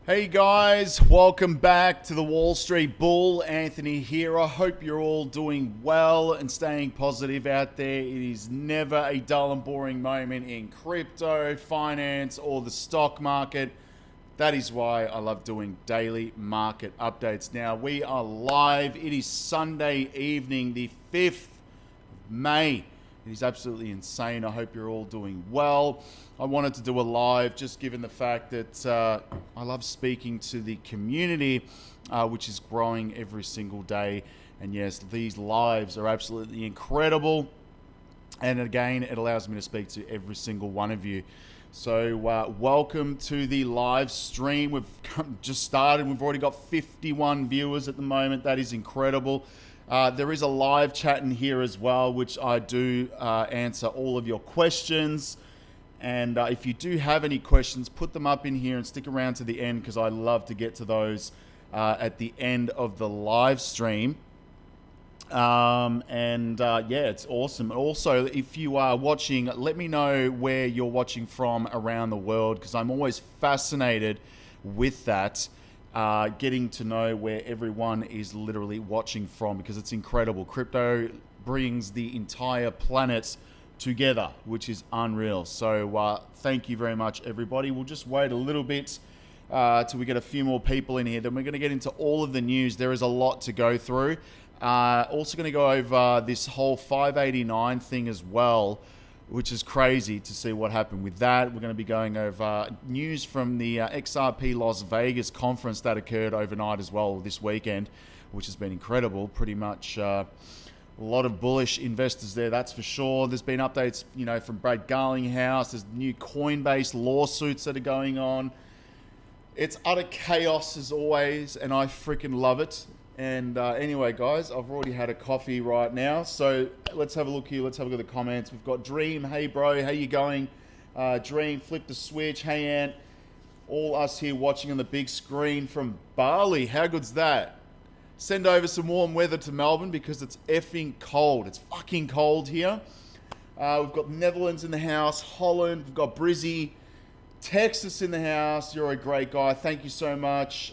Hey guys, welcome back to the Wall Street Bull. Anthony here. I hope you're all doing well and staying positive out there. It is never a dull and boring moment in crypto, finance, or the stock market. That is why I love doing daily market updates. Now, we are live. It is Sunday evening, the 5th of May. It is absolutely insane. I hope you're all doing well. I wanted to do a live just given the fact that I love speaking to the community, which is growing every single day. And yes, these lives are absolutely incredible. And again, it allows me to speak to every single one of you. So welcome to the live stream. We've just started. We've already got 51 viewers at the moment. That is incredible. There is a live chat in here as well, which I do answer all of your questions. And if you do have any questions, put them up in here and stick around to the end because I love to get to those at the end of the live stream. Yeah, it's awesome. Also, if you are watching, let me know where you're watching from around the world because I'm always fascinated with that. Getting to know where everyone is literally watching from because it's incredible. Crypto brings the entire planet together, which is unreal. So thank you very much, everybody. We'll just wait a little bit till we get a few more people in here. Then we're going to get into all of the news. There is a lot to go through. Also going to go over this whole 589 thing as well, which is crazy to see what happened with that. We're going to be going over news from the XRP Las Vegas conference that occurred overnight as well this weekend, which has been incredible. Pretty much a lot of bullish investors there, that's for sure. There's been updates, from Brad Garlinghouse. There's new Coinbase lawsuits that are going on. It's utter chaos as always, and I freaking love it. And anyway, guys, I've already had a coffee right now. So let's have a look here. Let's have a look at the comments. We've got Dream. Hey, bro. How you going? Dream, flip the switch. Hey, Ant. All us here watching on the big screen from Bali. How good's that? Send over some warm weather to Melbourne because it's effing cold. It's fucking cold here. We've got Netherlands in the house. Holland. We've got Brizzy. Texas in the house. You're a great guy. Thank you so much.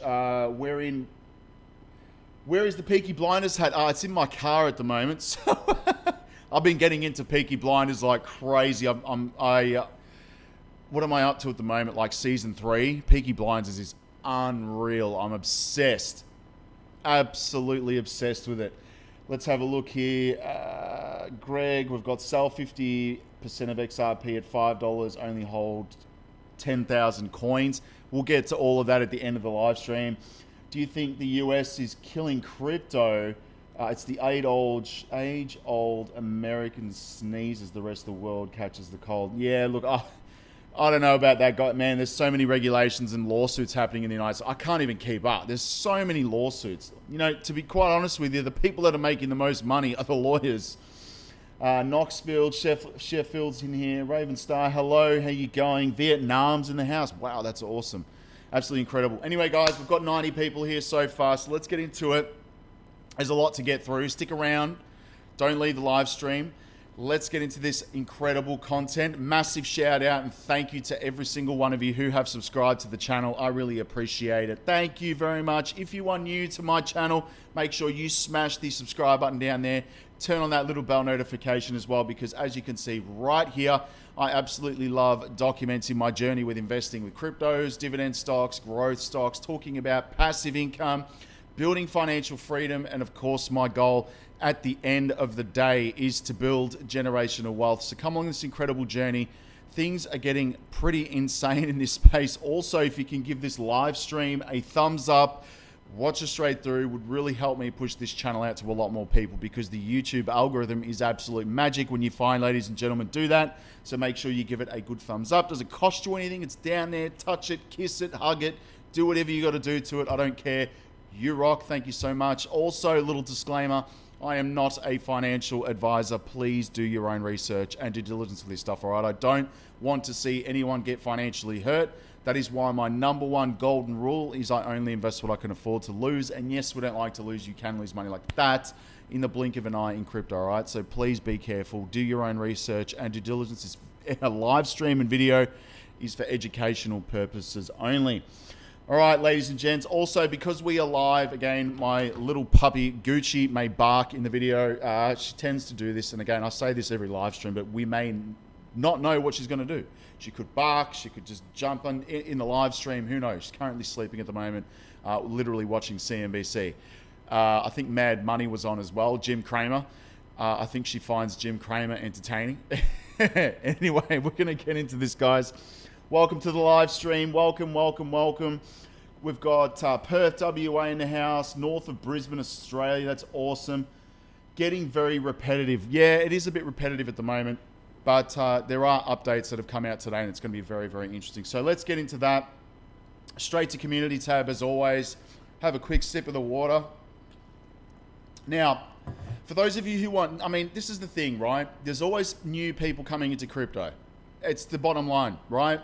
Where is the Peaky Blinders hat? It's in my car at the moment. So I've been getting into Peaky Blinders like crazy. What am I up to at the moment? Like season 3. Peaky Blinders is unreal. I'm obsessed. Absolutely obsessed with it. Let's have a look here. Greg, we've got sell 50% of XRP at $5. Only hold 10,000 coins. We'll get to all of that at the end of the live stream. Do you think the US is killing crypto? It's the age-old American sneeze as the rest of the world catches the cold. Yeah, look, I don't know about that guy, man. There's so many regulations and lawsuits happening in the United States. I can't even keep up. There's so many lawsuits. To be quite honest with you, the people that are making the most money are the lawyers. Knoxville, Sheffield's in here. Raven Star, hello. How you going? Vietnam's in the house. Wow, that's awesome. Absolutely incredible. Anyway, guys, we've got 90 people here so far, so let's get into it. There's a lot to get through. Stick around. Don't leave the live stream. Let's get into this incredible content. Massive shout out and thank you to every single one of you who have subscribed to the channel. I really appreciate it. Thank you very much. If you are new to my channel, make sure you smash the subscribe button down there. Turn on that little bell notification as well because as you can see right here, I absolutely love documenting my journey with investing with cryptos, dividend stocks, growth stocks, talking about passive income, building financial freedom, and of course my goal at the end of the day is to build generational wealth. So come along this incredible journey. Things are getting pretty insane in this space. Also, if you can give this live stream a thumbs up, watch it straight through, would really help me push this channel out to a lot more people because the YouTube algorithm is absolute magic when you find, ladies and gentlemen, do that. So make sure you give it a good thumbs up. Doesn't cost you anything. It's down there. Touch it, kiss it, hug it, do whatever you got to do to it. I don't care. You rock. Thank you so much. Also, little disclaimer, I am not a financial advisor. Please do your own research and due diligence for this stuff, all right? I don't want to see anyone get financially hurt. That is why my number one golden rule is I only invest what I can afford to lose. And yes, we don't like to lose. You can lose money like that in the blink of an eye in crypto, all right? So please be careful. Do your own research and due diligence. Is a live stream and video is for educational purposes only. All right, ladies and gents. Also, because we are live, again, my little puppy Gucci may bark in the video. She tends to do this. And again, I say this every live stream, but we may not know what she's going to do. She could bark. She could just jump in the live stream. Who knows? She's currently sleeping at the moment, literally watching CNBC. I think Mad Money was on as well. Jim Cramer. I think she finds Jim Cramer entertaining. Anyway, we're going to get into this, guys. Welcome to the live stream. Welcome, welcome, welcome. We've got Perth, WA in the house, north of Brisbane, Australia. That's awesome. Getting very repetitive. Yeah, it is a bit repetitive at the moment, but there are updates that have come out today, and it's going to be very, very interesting. So let's get into that. Straight to community tab, as always. Have a quick sip of the water. Now, for those of you who want, I mean, this is the thing, right? There's always new people coming into crypto. It's the bottom line, right?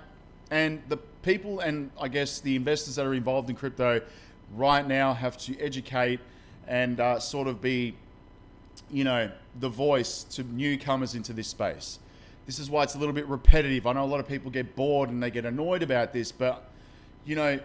And the people and I guess the investors that are involved in crypto right now have to educate and sort of be, you know, the voice to newcomers into this space. This is why it's a little bit repetitive. I know a lot of people get bored and they get annoyed about this, but, you know,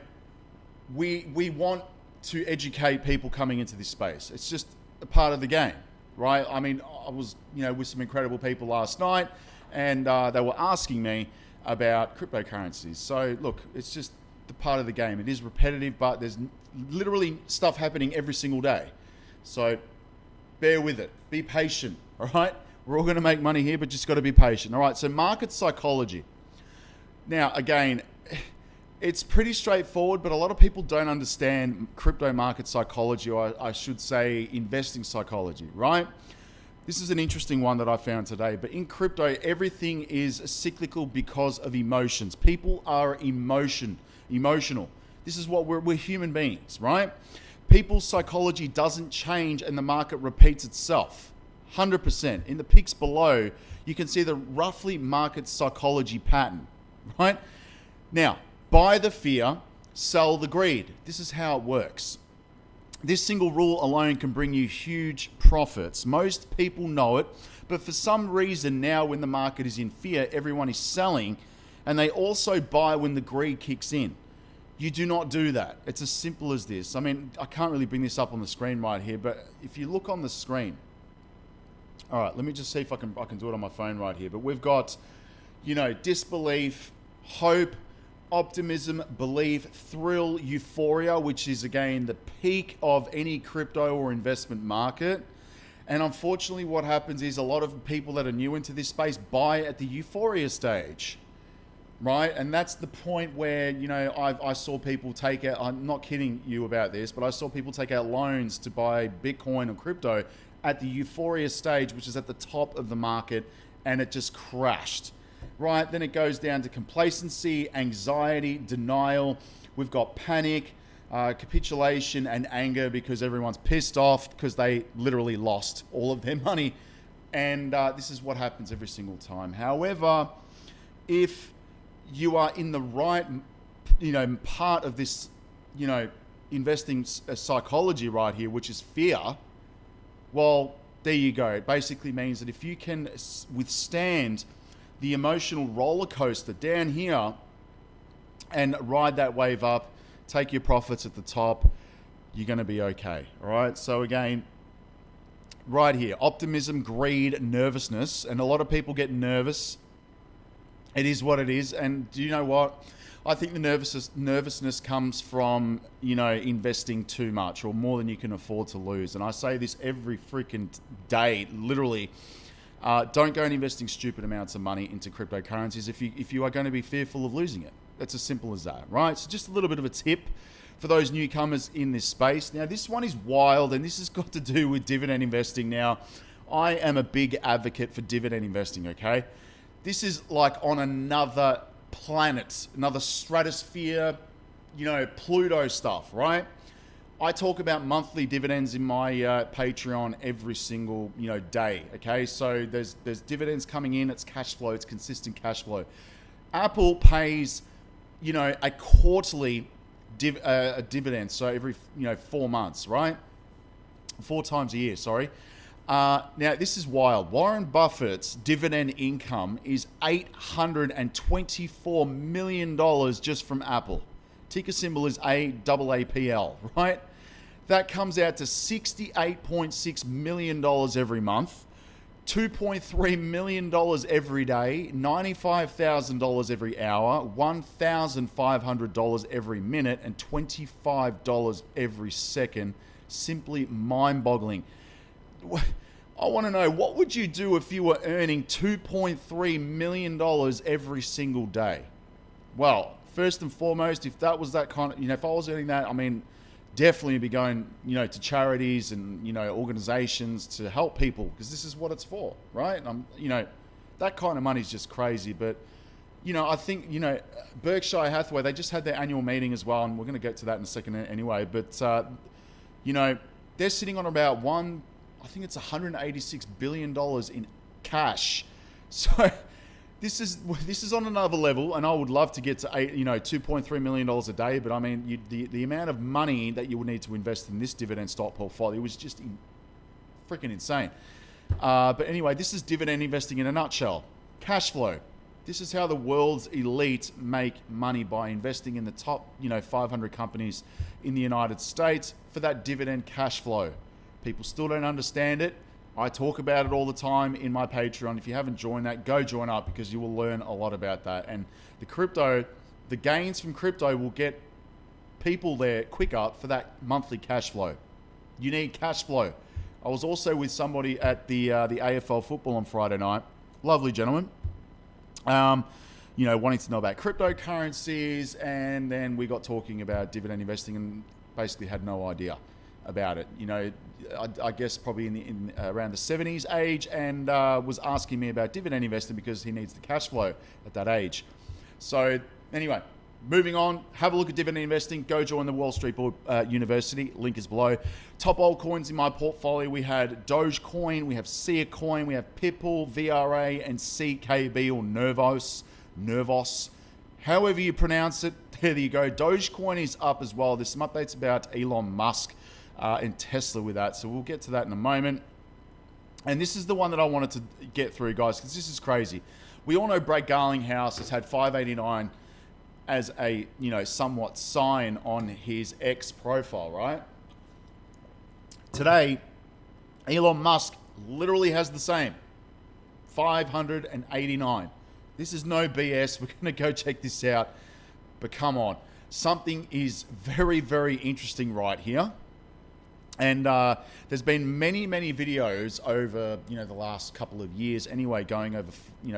we want to educate people coming into this space. It's just a part of the game, right? I mean, I was, you know, with some incredible people last night, and they were asking me about cryptocurrencies. So look, it's just the part of the game. It is repetitive, but there's literally stuff happening every single day. So bear with it. Be patient, all right? We're all going to make money here, but just got to be patient. All right, so market psychology. Now, again, it's pretty straightforward, but a lot of people don't understand crypto market psychology, or I should say investing psychology, right? This is an interesting one that I found today, but in crypto, everything is cyclical because of emotions. People are emotional. This is what we're human beings, right? People's psychology doesn't change and the market repeats itself. 100%. In the pics below, you can see the roughly market psychology pattern, right? Now, buy the fear, sell the greed. This is how it works. This single rule alone can bring you huge profits. Most people know it, but for some reason now when the market is in fear, everyone is selling, and they also buy when the greed kicks in. You do not do that. It's as simple as this. I mean, I can't really bring this up on the screen right here, but if you look on the screen, all right, let me just see if I can do it on my phone right here. But we've got, you know, disbelief, hope, optimism, belief, thrill, euphoria, which is again the peak of any crypto or investment market. And unfortunately what happens is a lot of people that are new into this space buy at the euphoria stage, right? And that's the point where, you know, I saw people take out, I'm not kidding you about this, but I saw people take out loans to buy Bitcoin or crypto at the euphoria stage, which is at the top of the market, and it just crashed. Right, then it goes down to complacency, anxiety, denial. We've got panic, capitulation, and anger because everyone's pissed off because they literally lost all of their money. And this is what happens every single time. However, if you are in the right, you know, part of this, you know, investing psychology right here, which is fear, well, there you go. It basically means that if you can withstand the emotional roller coaster down here and ride that wave up, take your profits at the top, you're going to be okay. All right. So again, right here, optimism, greed, nervousness. And a lot of people get nervous. It is what it is. And do you know what? I think the nervousness comes from, you know, investing too much or more than you can afford to lose. And I say this every freaking day, literally. Don't go and investing stupid amounts of money into cryptocurrencies if you are going to be fearful of losing it. That's as simple as that, right? So just a little bit of a tip for those newcomers in this space. Now, this one is wild, and this has got to do with dividend investing. Now, I am a big advocate for dividend investing, okay? This is like on another planet, another stratosphere, you know, Pluto stuff, right? I talk about monthly dividends in my Patreon every single, you know, day. Okay, so there's dividends coming in. It's cash flow. It's consistent cash flow. Apple pays, you know, a quarterly dividend. So every 4 months, right? 4 times a year. Sorry. Now this is wild. Warren Buffett's dividend income is $824 million just from Apple. Ticker symbol is AAPL, right? That comes out to $68.6 million every month, $2.3 million every day, $95,000 every hour, $1,500 every minute, and $25 every second. Simply mind-boggling. I want to know, what would you do if you were earning $2.3 million every single day? Well, first and foremost, if that was that kind of, if I was earning that, I mean, definitely be going, to charities and, organizations to help people, because this is what it's for, right? That kind of money is just crazy. But, I think, Berkshire Hathaway, they just had their annual meeting as well, and we're going to get to that in a second anyway. But, they're sitting on about I think it's $186 billion in cash. So this is on another level, and I would love to get to $2.3 million a day. But I mean, the amount of money that you would need to invest in this dividend stock portfolio was just freaking insane. But anyway, this is dividend investing in a nutshell. Cash flow. This is how the world's elite make money, by investing in the top 500 companies in the United States for that dividend cash flow. People still don't understand it. I talk about it all the time in my Patreon. If you haven't joined that, go join up, because you will learn a lot about that. And the gains from crypto will get people there quicker for that monthly cash flow. You need cash flow. I was also with somebody at the AFL football on Friday night. Lovely gentleman. Wanting to know about cryptocurrencies, and then we got talking about dividend investing and basically had no idea about it. I guess probably in around the 70s age, and was asking me about dividend investing because he needs the cash flow at that age. So anyway, moving on, have a look at dividend investing. Go join the Wall Street Bull University. Link is below. Top altcoins in my portfolio, we had Dogecoin, we have Sia Coin, we have Ripple, VRA, and CKB, or Nervos. However you pronounce it, there you go. Dogecoin is up as well. There's some updates about Elon Musk and Tesla with that, so we'll get to that in a moment. And this is the one that I wanted to get through, guys, because this is crazy. We all know Brad Garlinghouse has had 589 as a somewhat sign on his X profile, right? Today, Elon Musk literally has the same, 589. This is no BS. We're going to go check this out. But come on, something is very, very interesting right here. And there's been many, many videos over, the last couple of years anyway, going over,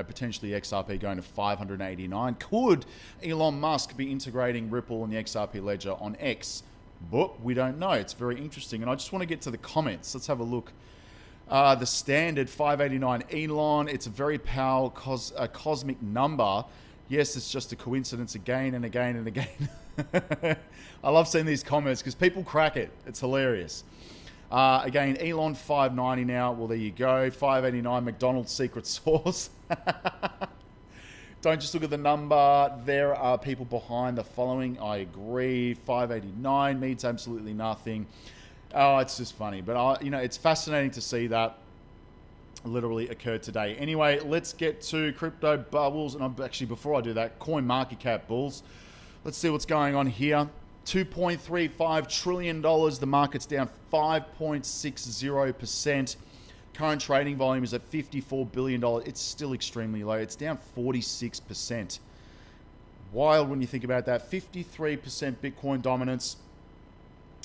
potentially XRP going to 589. Could Elon Musk be integrating Ripple and the XRP Ledger on X? But we don't know. It's very interesting. And I just want to get to the comments. Let's have a look. The standard 589 Elon. It's a very powerful cosmic number. Yes, it's just a coincidence again and again and again. I love seeing these comments because people crack it. It's hilarious. Again, Elon 590 now. Well, there you go. 589 McDonald's secret sauce. Don't just look at the number. There are people behind the following. I agree. 589 means absolutely nothing. Oh, it's just funny. But, it's fascinating to see that literally occurred today. Anyway, let's get to crypto bubbles. And before I do that, coin market cap bulls. Let's see what's going on here. $2.35 trillion. The market's down 5.60%. Current trading volume is at $54 billion. It's still extremely low. It's down 46%. Wild when you think about that. 53% Bitcoin dominance.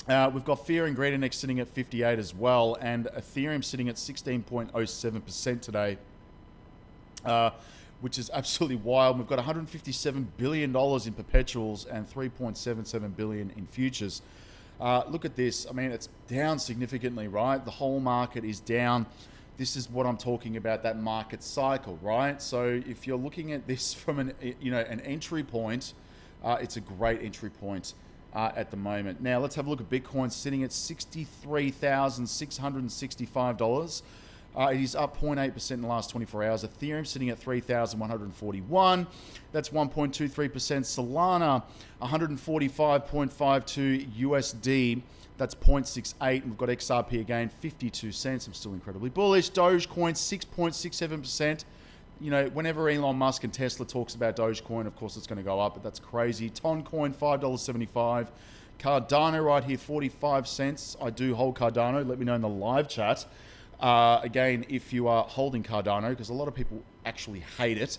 We've got Fear and Greed Index sitting at 58 as well, and Ethereum sitting at 16.07% today, which is absolutely wild. We've got $157 billion in perpetuals and $3.77 billion in futures. Look at this. I mean, it's down significantly, right? The whole market is down. This is what I'm talking about, that market cycle, right? So if you're looking at this from an entry point, it's a great entry point at the moment. Now let's have a look at Bitcoin sitting at $63,665. It is up 0.8% in the last 24 hours. Ethereum sitting at 3,141. That's 1.23%. Solana, 145.52 USD. That's 0.68. And we've got XRP again, 52 cents. I'm still incredibly bullish. Dogecoin, 6.67%. you know, whenever Elon Musk and Tesla talks about Dogecoin, of course it's going to go up, but that's crazy. Toncoin, $5.75. Cardano right here, 45 cents. I do hold Cardano. Let me know in the live chat. Again, if you are holding Cardano, because a lot of people actually hate it.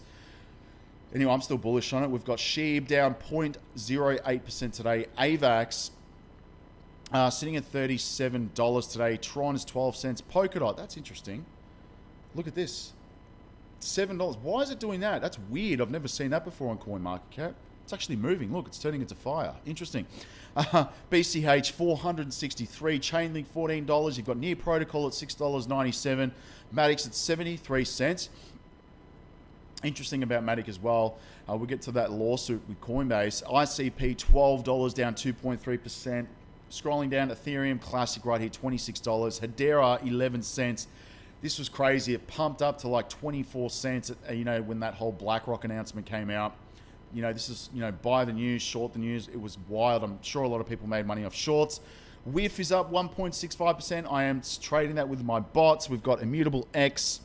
Anyway, I'm still bullish on it. We've got SHIB down 0.08% today. AVAX sitting at $37 today. Tron is 12 cents. Polkadot, that's interesting. Look at this. $7. Why is it doing that? That's weird. I've never seen that before on CoinMarketCap. It's actually moving. Look, it's turning into fire. Interesting. BCH, 463. Chainlink, $14. You've got Near Protocol at $6.97. Matic at 73 cents. Interesting about Matic as well. We'll get to that lawsuit with Coinbase. ICP, $12, down 2.3%. Scrolling down, Ethereum Classic right here, $26. Hedera, 11 cents. This was crazy. It pumped up to like 24 cents, you know, when that whole BlackRock announcement came out. You know, this is, you know, buy the news, short the news. It was wild. I'm sure a lot of people made money off shorts. WIF is up 1.65%. I am trading that with my bots. We've got Immutable X,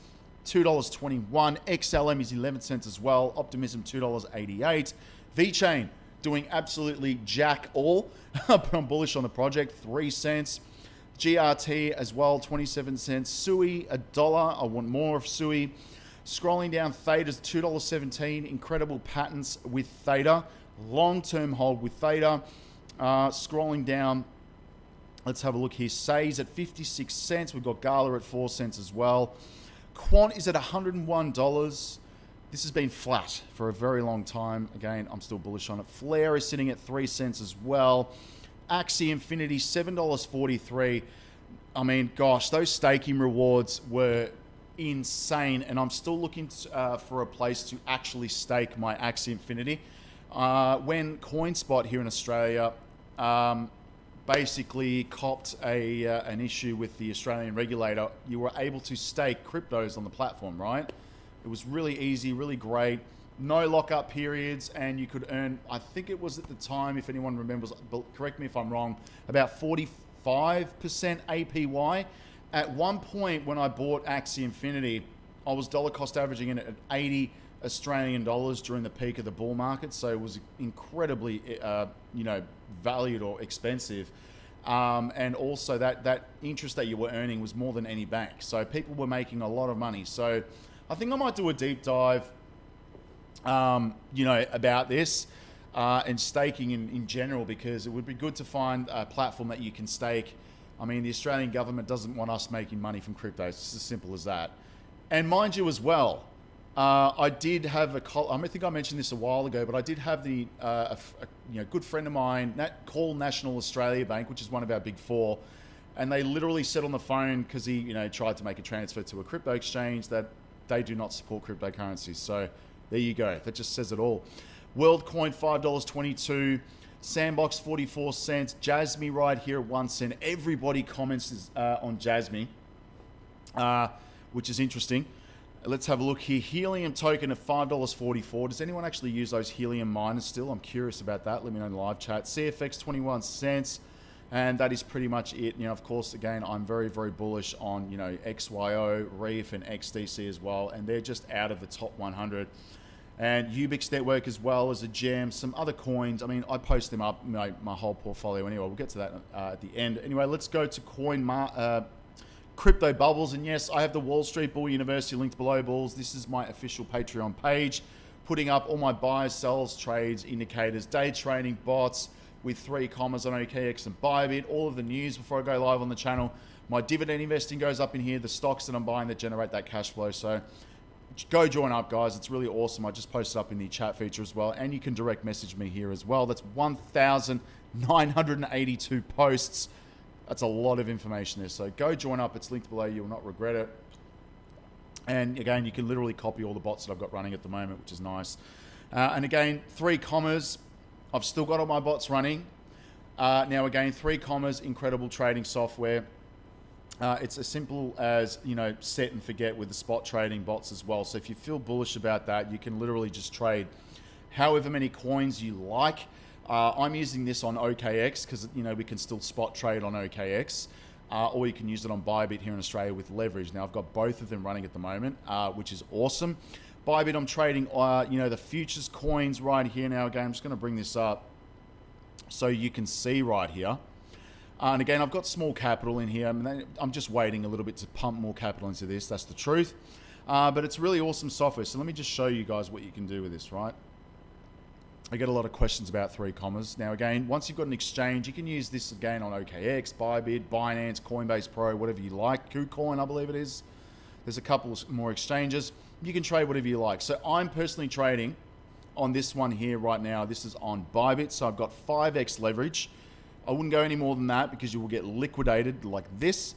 $2.21. XLM is 11 cents as well. Optimism, $2.88. VeChain doing absolutely jack all. I'm bullish on the project, 3 cents. GRT as well, 27 cents. Sui, $1. I want more of Sui. Scrolling down, Theta's $2.17. Incredible patents with Theta. Long-term hold with Theta. Scrolling down, let's have a look here. Say's at 56 cents. We've got Gala at 4 cents as well. Quant is at $101. This has been flat for a very long time. Again, I'm still bullish on it. Flare is sitting at 3 cents as well. Axie Infinity, $7.43. I mean, gosh, those staking rewards were insane, and I'm still looking for a place to actually stake my Axie Infinity. When Coinspot here in Australia basically copped an issue with the Australian regulator, you were able to stake cryptos on the platform, right? It was really easy, really great. No lockup periods, and you could earn, I think it was at the time, if anyone remembers, but correct me if I'm wrong, about 45% APY. At one point when I bought Axie Infinity, I was dollar cost averaging in it at 80 Australian dollars during the peak of the bull market, so it was incredibly, you know, valued or expensive. And also that interest that you were earning was more than any bank. So people were making a lot of money. So I think I might do a deep dive, you know, about this and staking in general, because it would be good to find a platform that you can stake. I mean, the Australian government doesn't want us making money from crypto. It's as simple as that. And mind you as well, I did have I think I mentioned this a while ago, but I did have the you know, good friend of mine call National Australia Bank, which is one of our big four, and they literally said on the phone, because he, you know, tried to make a transfer to a crypto exchange, that they do not support cryptocurrencies. So there you go. That just says it all. WorldCoin, $5.22. Sandbox, 44 cents. Jasmy right here at 1 cent. Everybody comments on Jasmy, which is interesting. Let's have a look here. Helium token at $5.44. Does anyone actually use those helium miners still? I'm curious about that. Let me know in the live chat. CFX, 21 cents. And that is pretty much it. You know, of course, again, I'm very, very bullish on, you know, XYO, Reef, and XDC as well. And they're just out of the top 100. And Ubix Network as well as a gem. Some other coins. I mean, I post them up, my whole portfolio anyway. We'll get to that at the end. Anyway, let's go to Crypto Bubbles. And yes, I have the Wall Street Bull University linked below, Bulls. This is my official Patreon page, putting up all my buys, sells, trades, indicators, day trading, bots, with 3 commas on OKX and Bybit, all of the news before I go live on the channel. My dividend investing goes up in here, the stocks that I'm buying that generate that cash flow. So go join up, guys. It's really awesome. I just posted up in the chat feature as well, and you can direct message me here as well. That's 1,982 posts. That's a lot of information there. So go join up. It's linked below. You will not regret it. And again, you can literally copy all the bots that I've got running at the moment, which is nice. And again, 3 commas. I've still got all my bots running. Now again, 3 commas, incredible trading software. It's as simple as, you know, set and forget with the spot trading bots as well. So if you feel bullish about that, you can literally just trade however many coins you like. I'm using this on OKX because, you know, we can still spot trade on OKX. Or you can use it on Bybit here in Australia with leverage. Now I've got both of them running at the moment, which is awesome. Bybit, I'm trading, the futures coins right here now. Again, I'm just going to bring this up so you can see right here. And again, I've got small capital in here. I'm just waiting a little bit to pump more capital into this. That's the truth. But it's really awesome software. So let me just show you guys what you can do with this, right? I get a lot of questions about 3 commas. Now, again, once you've got an exchange, you can use this again on OKX, Bybit, Binance, Coinbase Pro, whatever you like. KuCoin, I believe it is. There's a couple more exchanges. You can trade whatever you like. So I'm personally trading on this one here right now. This is on Bybit. So I've got 5x leverage. I wouldn't go any more than that because you will get liquidated like this.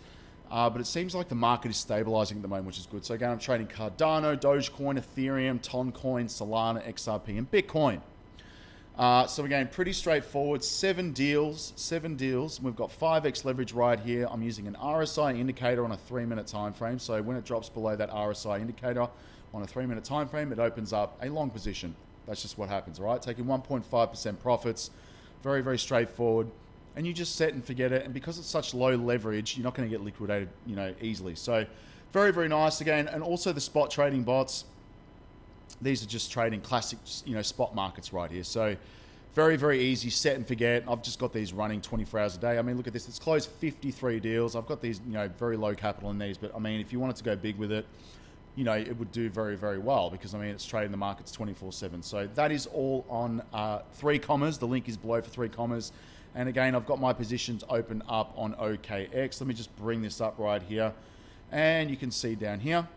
But it seems like the market is stabilizing at the moment, which is good. So again, I'm trading Cardano, Dogecoin, Ethereum, Toncoin, Solana, XRP, and Bitcoin. So again, pretty straightforward. 7 deals. We've got 5x leverage right here. I'm using an RSI indicator on a 3-minute time frame. So when it drops below that RSI indicator on a 3-minute time frame, it opens up a long position. That's just what happens, all right? Taking 1.5% profits. Very, very straightforward. And you just set and forget it. And because it's such low leverage, you're not going to get liquidated, easily. So very, very nice again. And also the spot trading bots. These are just trading classic, spot markets right here. So very, very easy, set and forget. I've just got these running 24 hours a day. I mean, look at this. It's closed 53 deals. I've got these, very low capital in these. But I mean, if you wanted to go big with it, it would do very, very well because, I mean, it's trading the markets 24/7. So that is all on 3 commas. The link is below for 3 commas. And again, I've got my positions open up on OKX. Let me just bring this up right here. And you can see down here,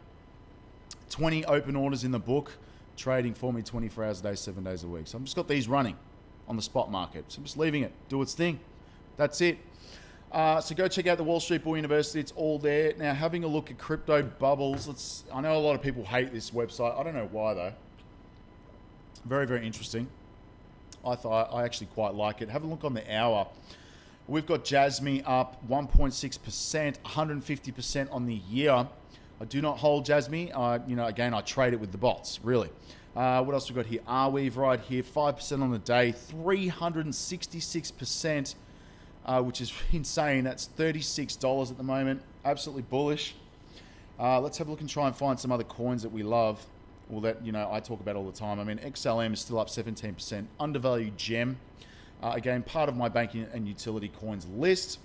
20 open orders in the book, trading for me 24 hours a day, 7 days a week. So I've just got these running on the spot market. So I'm just leaving it, do its thing. That's it. So go check out the Wall Street Bull University. It's all there. Now, having a look at crypto bubbles. I know a lot of people hate this website. I don't know why, though. Very, very interesting. I actually quite like it. Have a look on the hour. We've got Jasmy up 1.6%, 150% on the year. I do not hold Jasmy. Again, I trade it with the bots, really. What else we got here? Arweave right here, 5% on the day, 366%, which is insane. That's $36 at the moment. Absolutely bullish. Let's have a look and try and find some other coins that we love. Well, that, I talk about all the time. I mean, XLM is still up 17%. Undervalued gem. Again, part of my banking and utility coins list.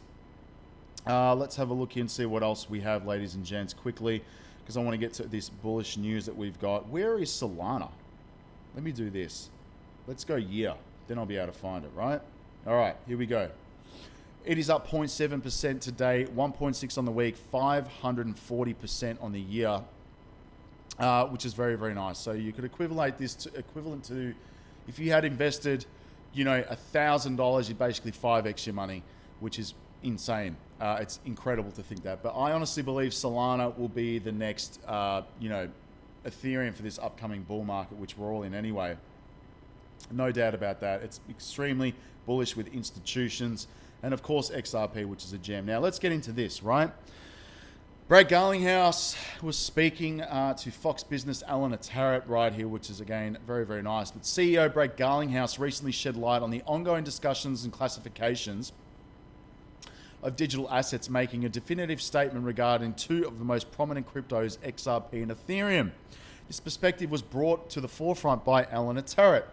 Let's have a look here and see what else we have, ladies and gents, quickly, because I want to get to this bullish news that we've got. Where is Solana? Let me do this. Let's go year. Then I'll be able to find it, right? All right, here we go. It is up 0.7% today, 1.6 on the week, 540% on the year. Which is very, very nice. So you could equivalent to if you had invested, $1,000, you'd basically 5x your money, which is insane. It's incredible to think that. But I honestly believe Solana will be the next, Ethereum for this upcoming bull market, which we're all in anyway. No doubt about that. It's extremely bullish with institutions. And of course, XRP, which is a gem. Now, let's get into this, right? Brad Garlinghouse was speaking to Fox Business Alan Tarrant right here, which is, again, very, very nice. But CEO Brad Garlinghouse recently shed light on the ongoing discussions and classifications of digital assets, making a definitive statement regarding 2 of the most prominent cryptos, XRP and Ethereum. This perspective was brought to the forefront by Alan Tarrant,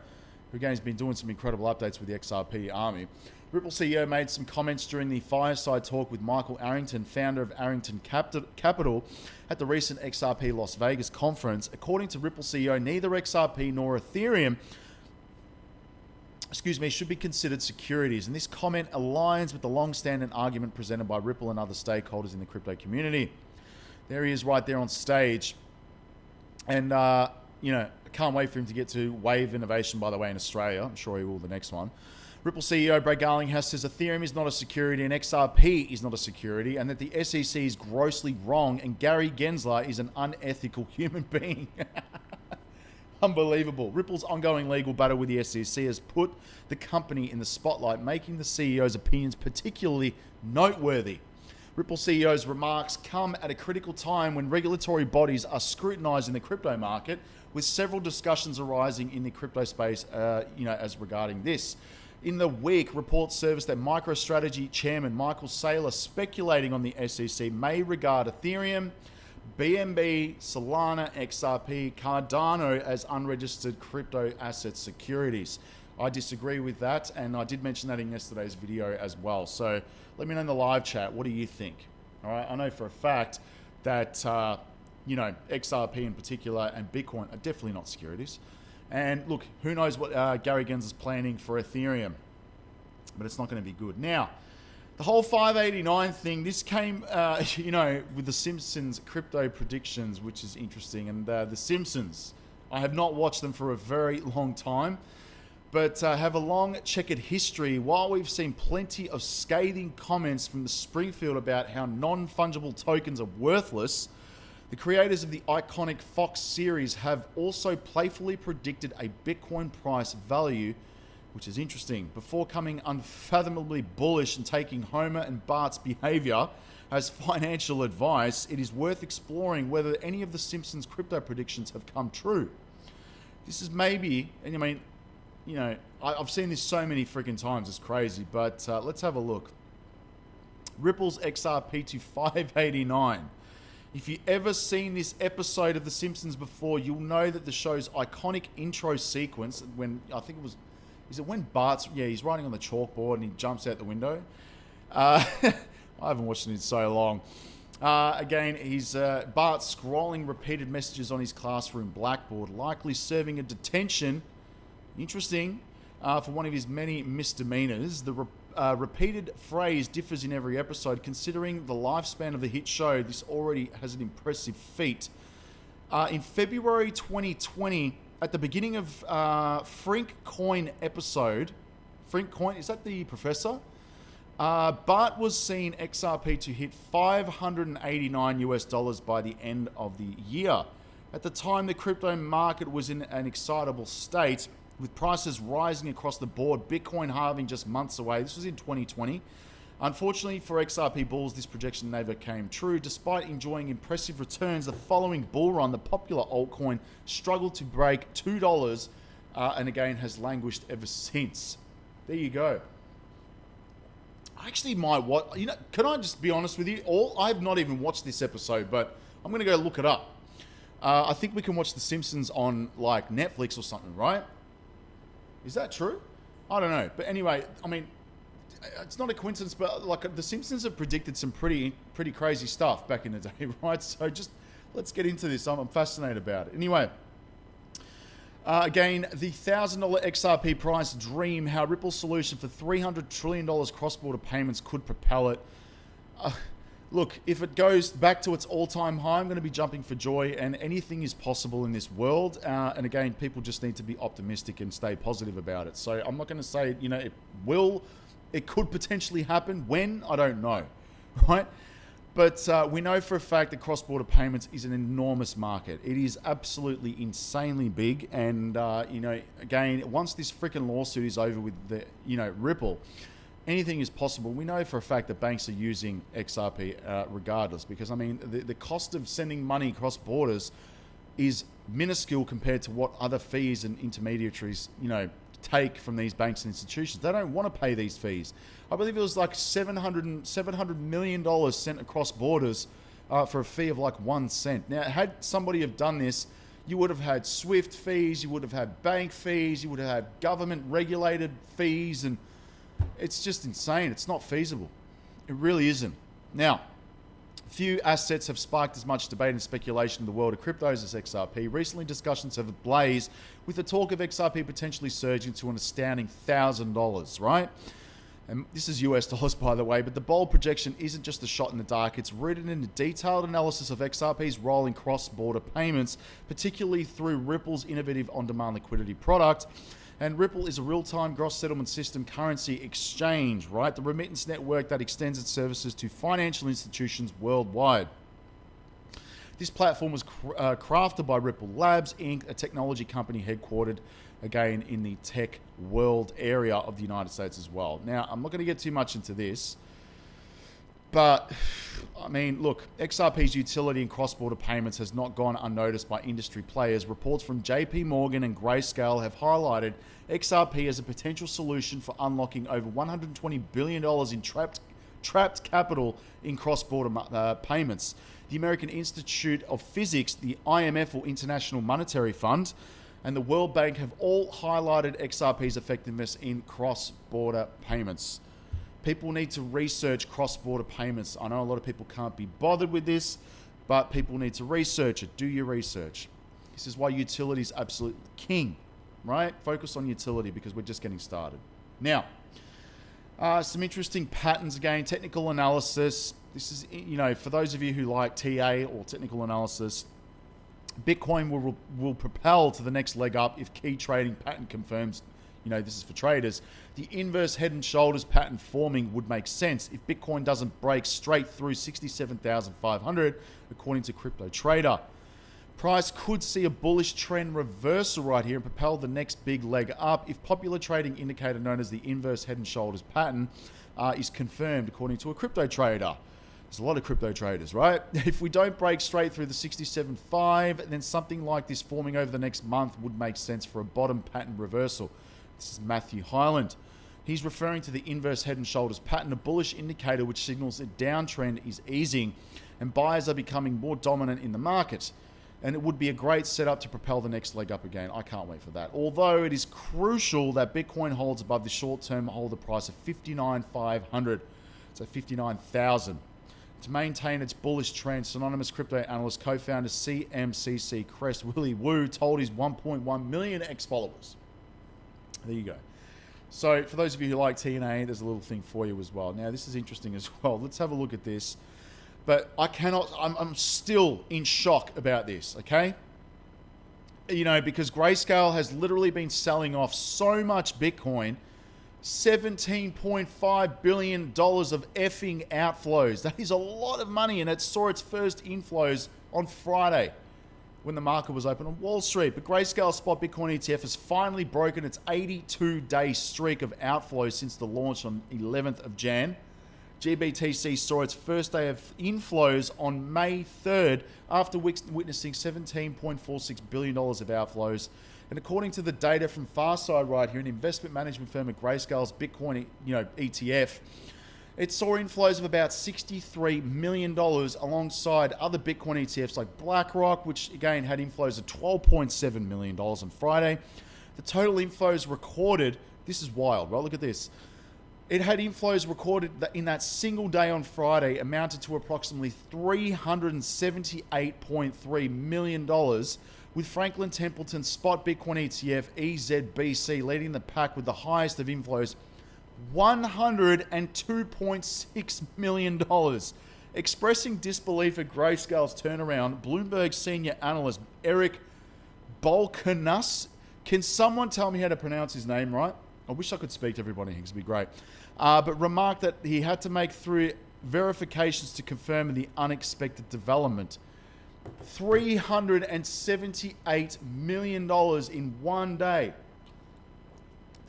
who, again, has been doing some incredible updates with the XRP army. Ripple CEO made some comments during the fireside talk with Michael Arrington, founder of Arrington Capital, at the recent XRP Las Vegas conference. According to Ripple CEO, neither XRP nor Ethereum should be considered securities. And this comment aligns with the long-standing argument presented by Ripple and other stakeholders in the crypto community. There he is right there on stage. And, I can't wait for him to get to Wave Innovation, by the way, in Australia. I'm sure he will the next one. Ripple CEO Brad Garlinghouse says Ethereum is not a security and XRP is not a security, and that the SEC is grossly wrong and Gary Gensler is an unethical human being. Unbelievable. Ripple's ongoing legal battle with the SEC has put the company in the spotlight, making the CEO's opinions particularly noteworthy. Ripple CEO's remarks come at a critical time when regulatory bodies are scrutinizing the crypto market, with several discussions arising in the crypto space, as regarding this. In the week, reports surfaced that MicroStrategy chairman Michael Saylor speculating on the SEC may regard Ethereum, BNB, Solana, XRP, Cardano as unregistered crypto asset securities. I disagree with that, and I did mention that in yesterday's video as well. So let me know in the live chat, what do you think? All right, I know for a fact that, XRP in particular and Bitcoin are definitely not securities. And look, who knows what Gary Gens is planning for Ethereum, but it's not going to be good. Now, the whole 589 thing, this came, with the Simpsons crypto predictions, which is interesting. And the Simpsons, I have not watched them for a very long time, but have a long checkered history. While we've seen plenty of scathing comments from the Springfield about how non-fungible tokens are worthless, the creators of the iconic Fox series have also playfully predicted a Bitcoin price value, which is interesting, before coming unfathomably bullish and taking Homer and Bart's behavior as financial advice. It is worth exploring whether any of the Simpsons crypto predictions have come true. This is maybe, and I mean, I've seen this so many freaking times, it's crazy, but let's have a look. Ripple's XRP to 589. If you've ever seen this episode of The Simpsons before, you'll know that the show's iconic intro sequence, when, I think it was, is it when Bart's, he's writing on the chalkboard and he jumps out the window. I haven't watched it in so long. Again, he's Bart scrolling repeated messages on his classroom blackboard, likely serving a detention, interesting, for one of his many misdemeanors. The repeated phrase differs in every episode. Considering the lifespan of the hit show, this already has an impressive feat. In February 2020, at the beginning of Frink Coin episode, Frink Coin, is that the professor? Bart was seeing XRP to hit $589 by the end of the year. At the time, the crypto market was in an excitable state, with prices rising across the board, Bitcoin halving just months away. This was in 2020. Unfortunately for XRP bulls, this projection never came true. Despite enjoying impressive returns, the following bull run, the popular altcoin struggled to break $2 and again has languished ever since. There you go. I actually might watch, can I just be honest with you? I have not even watched this episode, but I'm going to go look it up. I think we can watch The Simpsons on like Netflix or something, right? Is that true? I don't know. But anyway, I mean, it's not a coincidence, but like The Simpsons have predicted some pretty crazy stuff back in the day, right? So just let's get into this. I'm fascinated about it. Anyway, again, the $1,000 XRP price dream, how Ripple's solution for $300 trillion cross-border payments could propel it. Look, if it goes back to its all-time high, I'm going to be jumping for joy, and anything is possible in this world. And again, people just need to be optimistic and stay positive about it. So I'm not going to say, it could potentially happen. When? I don't know, right? But we know for a fact that cross-border payments is an enormous market. It is absolutely insanely big. And, again, once this freaking lawsuit is over with the, Ripple, anything is possible. We know for a fact that banks are using XRP regardless, because, I mean, the cost of sending money across borders is minuscule compared to what other fees and intermediaries, take from these banks and institutions. They don't want to pay these fees. I believe it was like $700 million sent across borders for a fee of like 1 cent. Now, had somebody have done this, you would have had SWIFT fees, you would have had bank fees, you would have had government regulated fees, and it's just insane. It's not feasible. It really isn't. Now, few assets have sparked as much debate and speculation in the world of cryptos as XRP. Recently, discussions have blazed with the talk of XRP potentially surging to an astounding $1,000, right? And this is US dollars, by the way, but the bold projection isn't just a shot in the dark. It's rooted in a detailed analysis of XRP's role in cross-border payments, particularly through Ripple's innovative on-demand liquidity product. And Ripple is a real-time gross settlement system currency exchange, right? The remittance network that extends its services to financial institutions worldwide. This platform was crafted by Ripple Labs, Inc., a technology company headquartered, again, in the tech world area of the United States as well. Now, I'm not going to get too much into this, but, I mean, look, XRP's utility in cross-border payments has not gone unnoticed by industry players. Reports from JP Morgan and Grayscale have highlighted XRP as a potential solution for unlocking over $120 billion in trapped capital in cross-border payments. the American Institute of Physics, the IMF or International Monetary Fund, and the World Bank have all highlighted XRP's effectiveness in cross-border payments. People need to research cross-border payments. I know a lot of people can't be bothered with this, but people need to research it. Do your research. This is why utility is absolute king, right? Focus on utility because we're just getting started. Now, some interesting patterns again, technical analysis. This is, for those of you who like TA or technical analysis, Bitcoin will propel to the next leg up if key trading pattern confirms, this is for traders. The inverse head and shoulders pattern forming would make sense if Bitcoin doesn't break straight through 67,500, according to Crypto Trader. Price could see a bullish trend reversal right here and propel the next big leg up if popular trading indicator known as the inverse head and shoulders pattern is confirmed, according to a crypto trader. There's a lot of crypto traders, right? If we don't break straight through the 67.5, then something like this forming over the next month would make sense for a bottom pattern reversal. This is Matthew Hyland. He's referring to the inverse head and shoulders pattern, a bullish indicator which signals a downtrend is easing and buyers are becoming more dominant in the market. And it would be a great setup to propel the next leg up again. I can't wait for that. Although it is crucial that Bitcoin holds above the short-term holder price of 59,500, so 59,000. To maintain its bullish trend, Synonymous crypto analyst, co-founder CMCC Crest Willie Wu told his 1.1 million ex-followers. There you go. So for those of you who like TNA, there's a little thing for you as well. Now this is interesting as well. Let's have a look at this. But I'm still in shock about this, okay? Because Grayscale has literally been selling off so much Bitcoin, $17.5 billion of effing outflows. That is a lot of money, and it saw its first inflows on Friday when the market was open on Wall Street. But Grayscale Spot Bitcoin ETF has finally broken its 82-day streak of outflows since the launch on 11th of Jan. GBTC saw its first day of inflows on May 3rd after witnessing $17.46 billion of outflows. And according to the data from Farside right here, an investment management firm at Grayscale's Bitcoin ETF, it saw inflows of about $63 million alongside other Bitcoin ETFs like BlackRock, which again had inflows of $12.7 million on Friday. The total inflows recorded, this is wild, right? Look at this. It had inflows recorded in that single day on Friday amounted to approximately $378.3 million, with Franklin Templeton's spot Bitcoin ETF EZBC leading the pack with the highest of inflows, $102.6 million. Expressing disbelief at Grayscale's turnaround, Bloomberg senior analyst Eric Balkanas, can someone tell me how to pronounce his name right? I wish I could speak to everybody. It would be great. But remarked that he had to make through verifications to confirm the unexpected development. $378 million in one day.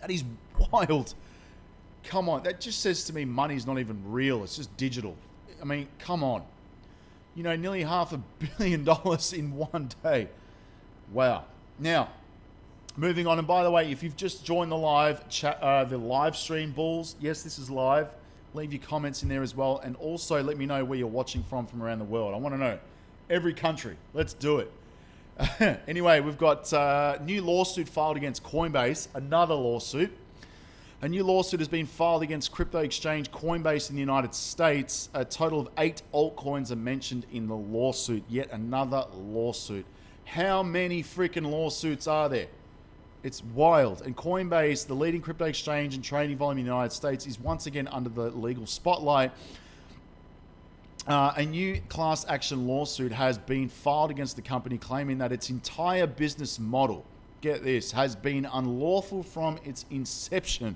That is wild. Come on. That just says to me money's not even real. It's just digital. I mean, come on. Nearly $500 million in one day. Wow. Now, moving on, and by the way, if you've just joined the live chat, the live stream, Bulls, yes, this is live. Leave your comments in there as well, and also let me know where you're watching from around the world. I want to know every country. Let's do it. Anyway, we've got a new lawsuit filed against Coinbase. Another lawsuit. A new lawsuit has been filed against crypto exchange Coinbase in the United States. A total of 8 altcoins are mentioned in the lawsuit. Yet another lawsuit. How many freaking lawsuits are there? It's wild. And Coinbase, the leading crypto exchange and trading volume in the United States, is once again under the legal spotlight. A new class action lawsuit has been filed against the company, claiming that its entire business model, get this, has been unlawful from its inception.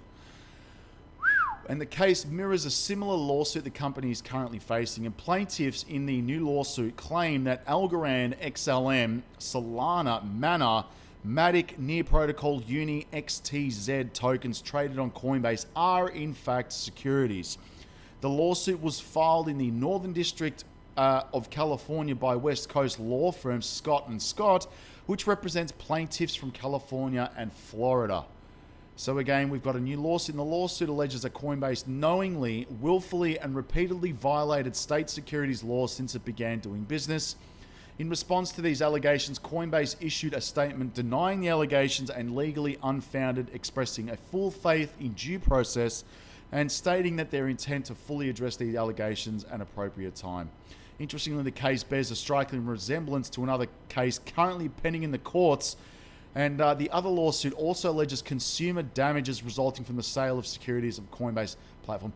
And the case mirrors a similar lawsuit the company is currently facing. And plaintiffs in the new lawsuit claim that Algorand, XLM, Solana, Mana, Matic, Near Protocol, Uni, XTZ tokens traded on Coinbase are in fact securities. The lawsuit was filed in the Northern District of California by West Coast law firm Scott & Scott, which represents plaintiffs from California and Florida. So again, we've got a new lawsuit. And the lawsuit alleges that Coinbase knowingly, willfully, and repeatedly violated state securities laws since it began doing business. In response to these allegations, Coinbase issued a statement denying the allegations and legally unfounded, expressing a full faith in due process and stating that their intent to fully address these allegations at an appropriate time. Interestingly, the case bears a striking resemblance to another case currently pending in the courts, and the other lawsuit also alleges consumer damages resulting from the sale of securities of Coinbase platform.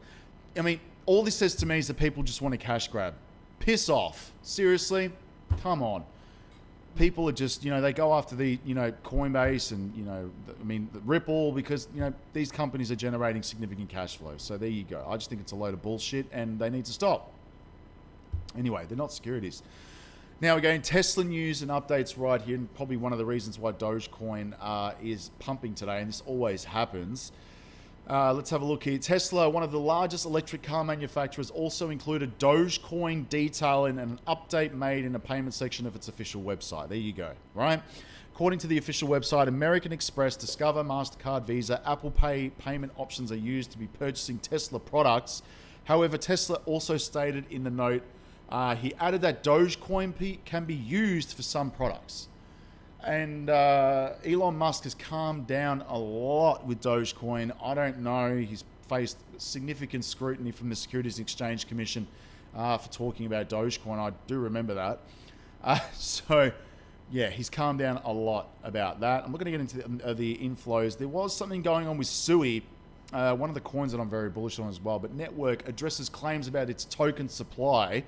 I mean, all this says to me is that people just want a cash grab. Piss off. Seriously? Come on. People are just, they go after the, Coinbase and, the Ripple because, these companies are generating significant cash flow. So there you go. I just think it's a load of bullshit and they need to stop. Anyway, they're not securities. Now again, Tesla news and updates right here, and probably one of the reasons why Dogecoin is pumping today, and this always happens. Let's have a look here. Tesla, one of the largest electric car manufacturers, also included Dogecoin detailing and an update made in the payment section of its official website. There you go, right? According to the official website, American Express, Discover, MasterCard, Visa, Apple Pay payment options are used to be purchasing Tesla products. However, Tesla also stated in the note, he added that Dogecoin can be used for some products. And Elon Musk has calmed down a lot with Dogecoin. I don't know. He's faced significant scrutiny from the Securities and Exchange Commission for talking about Dogecoin. I do remember that. So, yeah, he's calmed down a lot about that. I'm not going to get into the inflows. There was something going on with Sui, one of the coins that I'm very bullish on as well. But Network addresses claims about its token supply.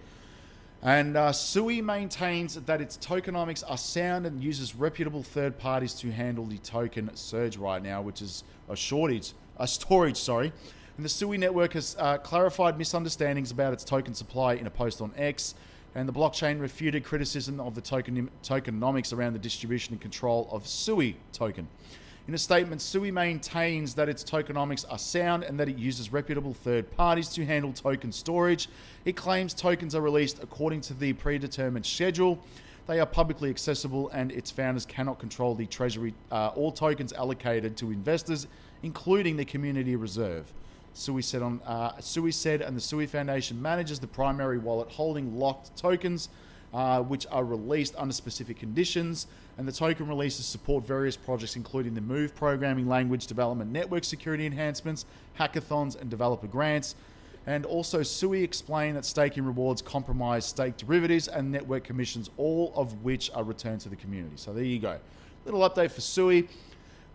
And Sui maintains that its tokenomics are sound and uses reputable third parties to handle the token surge right now, which is a storage. And the Sui network has clarified misunderstandings about its token supply in a post on X, and the blockchain refuted criticism of the tokenomics around the distribution and control of Sui token. In a statement, Sui maintains that its tokenomics are sound and that it uses reputable third parties to handle token storage. It claims tokens are released according to the predetermined schedule. They are publicly accessible and its founders cannot control the treasury or tokens allocated to investors, including the community reserve. Sui said, and the Sui Foundation manages the primary wallet holding locked tokens, which are released under specific conditions, and the token releases support various projects including the Move programming language development, network security enhancements, hackathons, and developer grants. And also Sui explained that staking rewards compromise stake derivatives and network commissions, all of which are returned to the community. So there you go. Little update for Sui.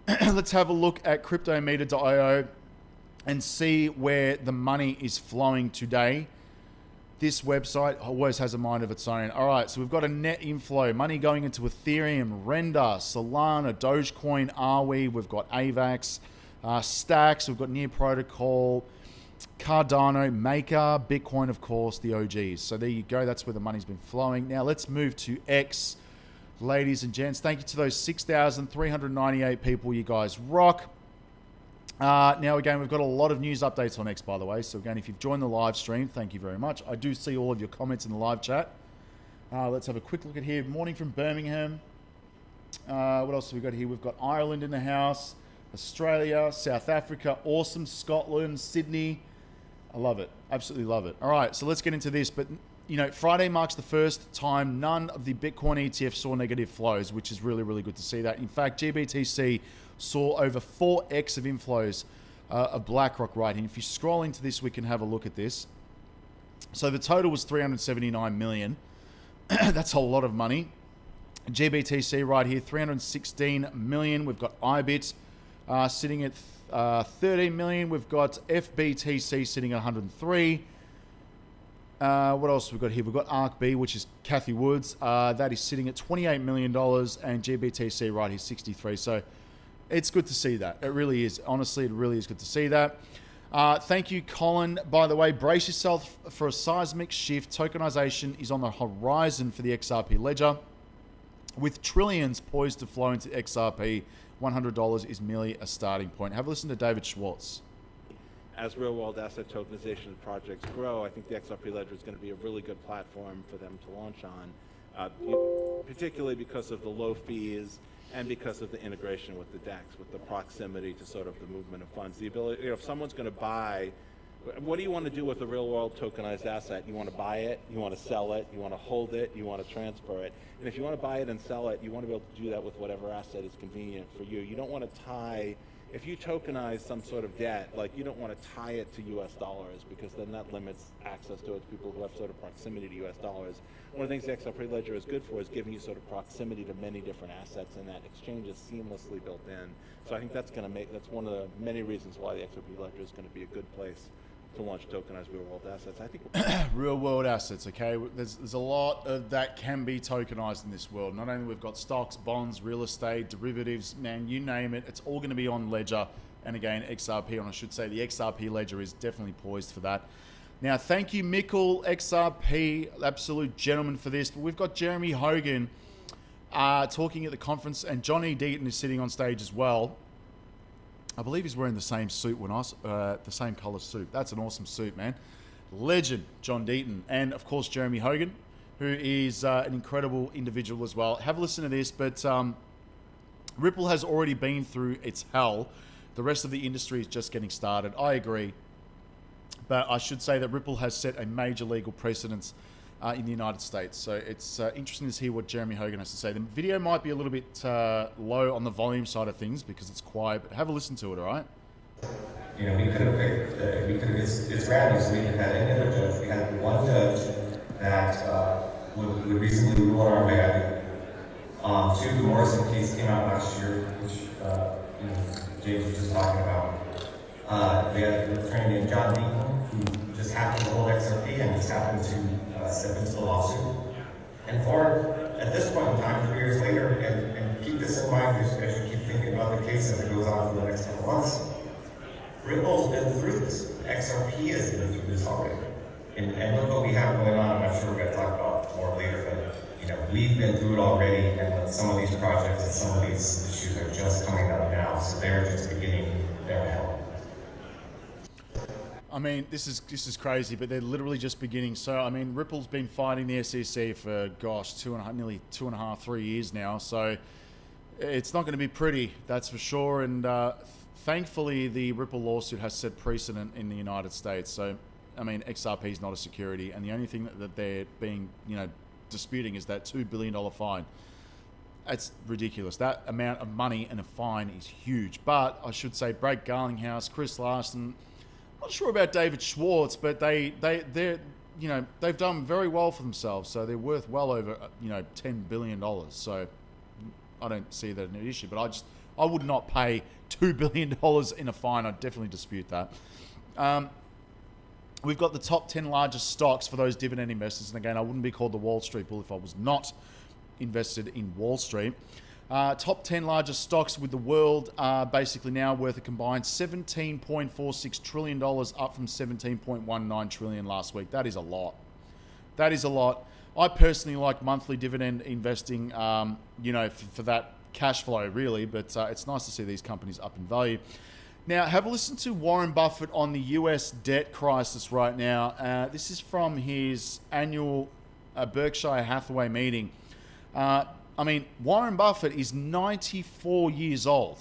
Let's have a look at CryptoMeter.io and see where the money is flowing today. This website always has a mind of its own. All right, so we've got a net inflow. Money going into Ethereum, Render, Solana, Dogecoin, Arwe. We've got AVAX, Stacks. We've got Near Protocol, Cardano, Maker, Bitcoin, of course, the OGs. So there you go. That's where the money's been flowing. Now let's move to X. Ladies and gents, thank you to those 6,398 people. You guys rock. Now, again, we've got a lot of news updates on X, by the way. So, again, if you've joined the live stream, thank you very much. I do see all of your comments in the live chat. Let's have a quick look at here. Morning from Birmingham. What else have we got here? We've got Ireland in the house, Australia, South Africa, awesome, Scotland, Sydney. I love it. Absolutely love it. All right, so let's get into this. But, Friday marks the first time none of the Bitcoin ETF saw negative flows, which is really, really good to see that. In fact, GBTC saw over 4x of inflows of BlackRock right here. If you scroll into this, we can have a look at this. So the total was 379 million. That's a lot of money. GBTC right here, 316 million. We've got IBIT sitting at 13 million. We've got FBTC sitting at 103. What else we've got here? We've got ARKB, which is Cathy Woods. That is sitting at $28 million, and GBTC right here, 63. So it's good to see that. It really is. Honestly, it really is good to see that. Thank you, Colin. By the way, brace yourself for a seismic shift. Tokenization is on the horizon for the XRP Ledger. With trillions poised to flow into XRP, $100 is merely a starting point. Have a listen to David Schwartz. As real-world asset tokenization projects grow, I think the XRP Ledger is going to be a really good platform for them to launch on. particularly because of the low fees and because of the integration with the DEX, with the proximity to sort of the movement of funds. The ability, if someone's going to buy, what do you want to do with a real-world tokenized asset? You want to buy it, you want to sell it, you want to hold it, you want to transfer it. And if you want to buy it and sell it, you want to be able to do that with whatever asset is convenient for you. You don't want to tie, if you tokenize some sort of debt, like you don't want to tie it to US dollars, because then that limits access to it to people who have sort of proximity to US dollars. One of the things the XRP Ledger is good for is giving you sort of proximity to many different assets, and that exchange is seamlessly built in. So I think that's going to make, that's one of the many reasons why the XRP Ledger is going to be a good place to launch tokenized real-world assets. I think real-world assets, okay? There's a lot of that can be tokenized in this world. Not only we've got stocks, bonds, real estate, derivatives, man, you name it. It's all going to be on Ledger. And again, XRP, and I should say the XRP Ledger is definitely poised for that. Now, thank you, Mikkel, XRP, absolute gentleman for this. But we've got Jeremy Hogan talking at the conference, and Johnny Deaton is sitting on stage as well. I believe he's wearing the same suit when the same color suit. That's an awesome suit, man. Legend, John Deaton. And, of course, Jeremy Hogan, who is an incredible individual as well. Have a listen to this, but Ripple has already been through its hell. The rest of the industry is just getting started. I agree. But I should say that Ripple has set a major legal precedence in the United States. So it's interesting to hear what Jeremy Hogan has to say. The video might be a little bit low on the volume side of things because it's quiet, but have a listen to it, all right? You know, we could have picked, it's random, so we could have had any other judge. We had one judge that would recently rule on our behalf. Two, the Morrison case came out last year, which James was just talking about. We had an attorney named John Deaton, who just happened to hold XRP and just happened to step into the lawsuit. And for, at this point in time, 3 years later, and keep this in mind as you keep thinking about the case as it goes on for the next couple months, Ripple's been through this. XRP has been through this already. And look what we have going on, and I'm sure we're going to talk about more later, but we've been through it already, and some of these projects and some of these issues are just coming up now, so they're just beginning their help. I mean, this is crazy, but they're literally just beginning. So, I mean, Ripple's been fighting the SEC for, gosh, nearly 2.5, 3 years now. So, it's not going to be pretty, that's for sure. And thankfully, the Ripple lawsuit has set precedent in the United States. So, I mean, XRP is not a security, and the only thing that they're being, disputing is that $2 billion fine. That's ridiculous. That amount of money and a fine is huge. But I should say, Brad Garlinghouse, Chris Larson. Not sure about David Schwartz, but they've done very well for themselves. So they're worth well over $10 billion. So I don't see that an issue. But I would not pay $2 billion in a fine. I'd definitely dispute that. We've got the top 10 largest stocks for those dividend investors. And again, I wouldn't be called the Wall Street Bull if I was not invested in Wall Street. Top 10 largest stocks with the world are basically now worth a combined $17.46 trillion, up from $17.19 trillion last week. That is a lot. That is a lot. I personally like monthly dividend investing, for that cash flow, really, but it's nice to see these companies up in value. Now, have a listen to Warren Buffett on the US debt crisis right now. This is from his annual Berkshire Hathaway meeting. I mean, Warren Buffett is 94 years old.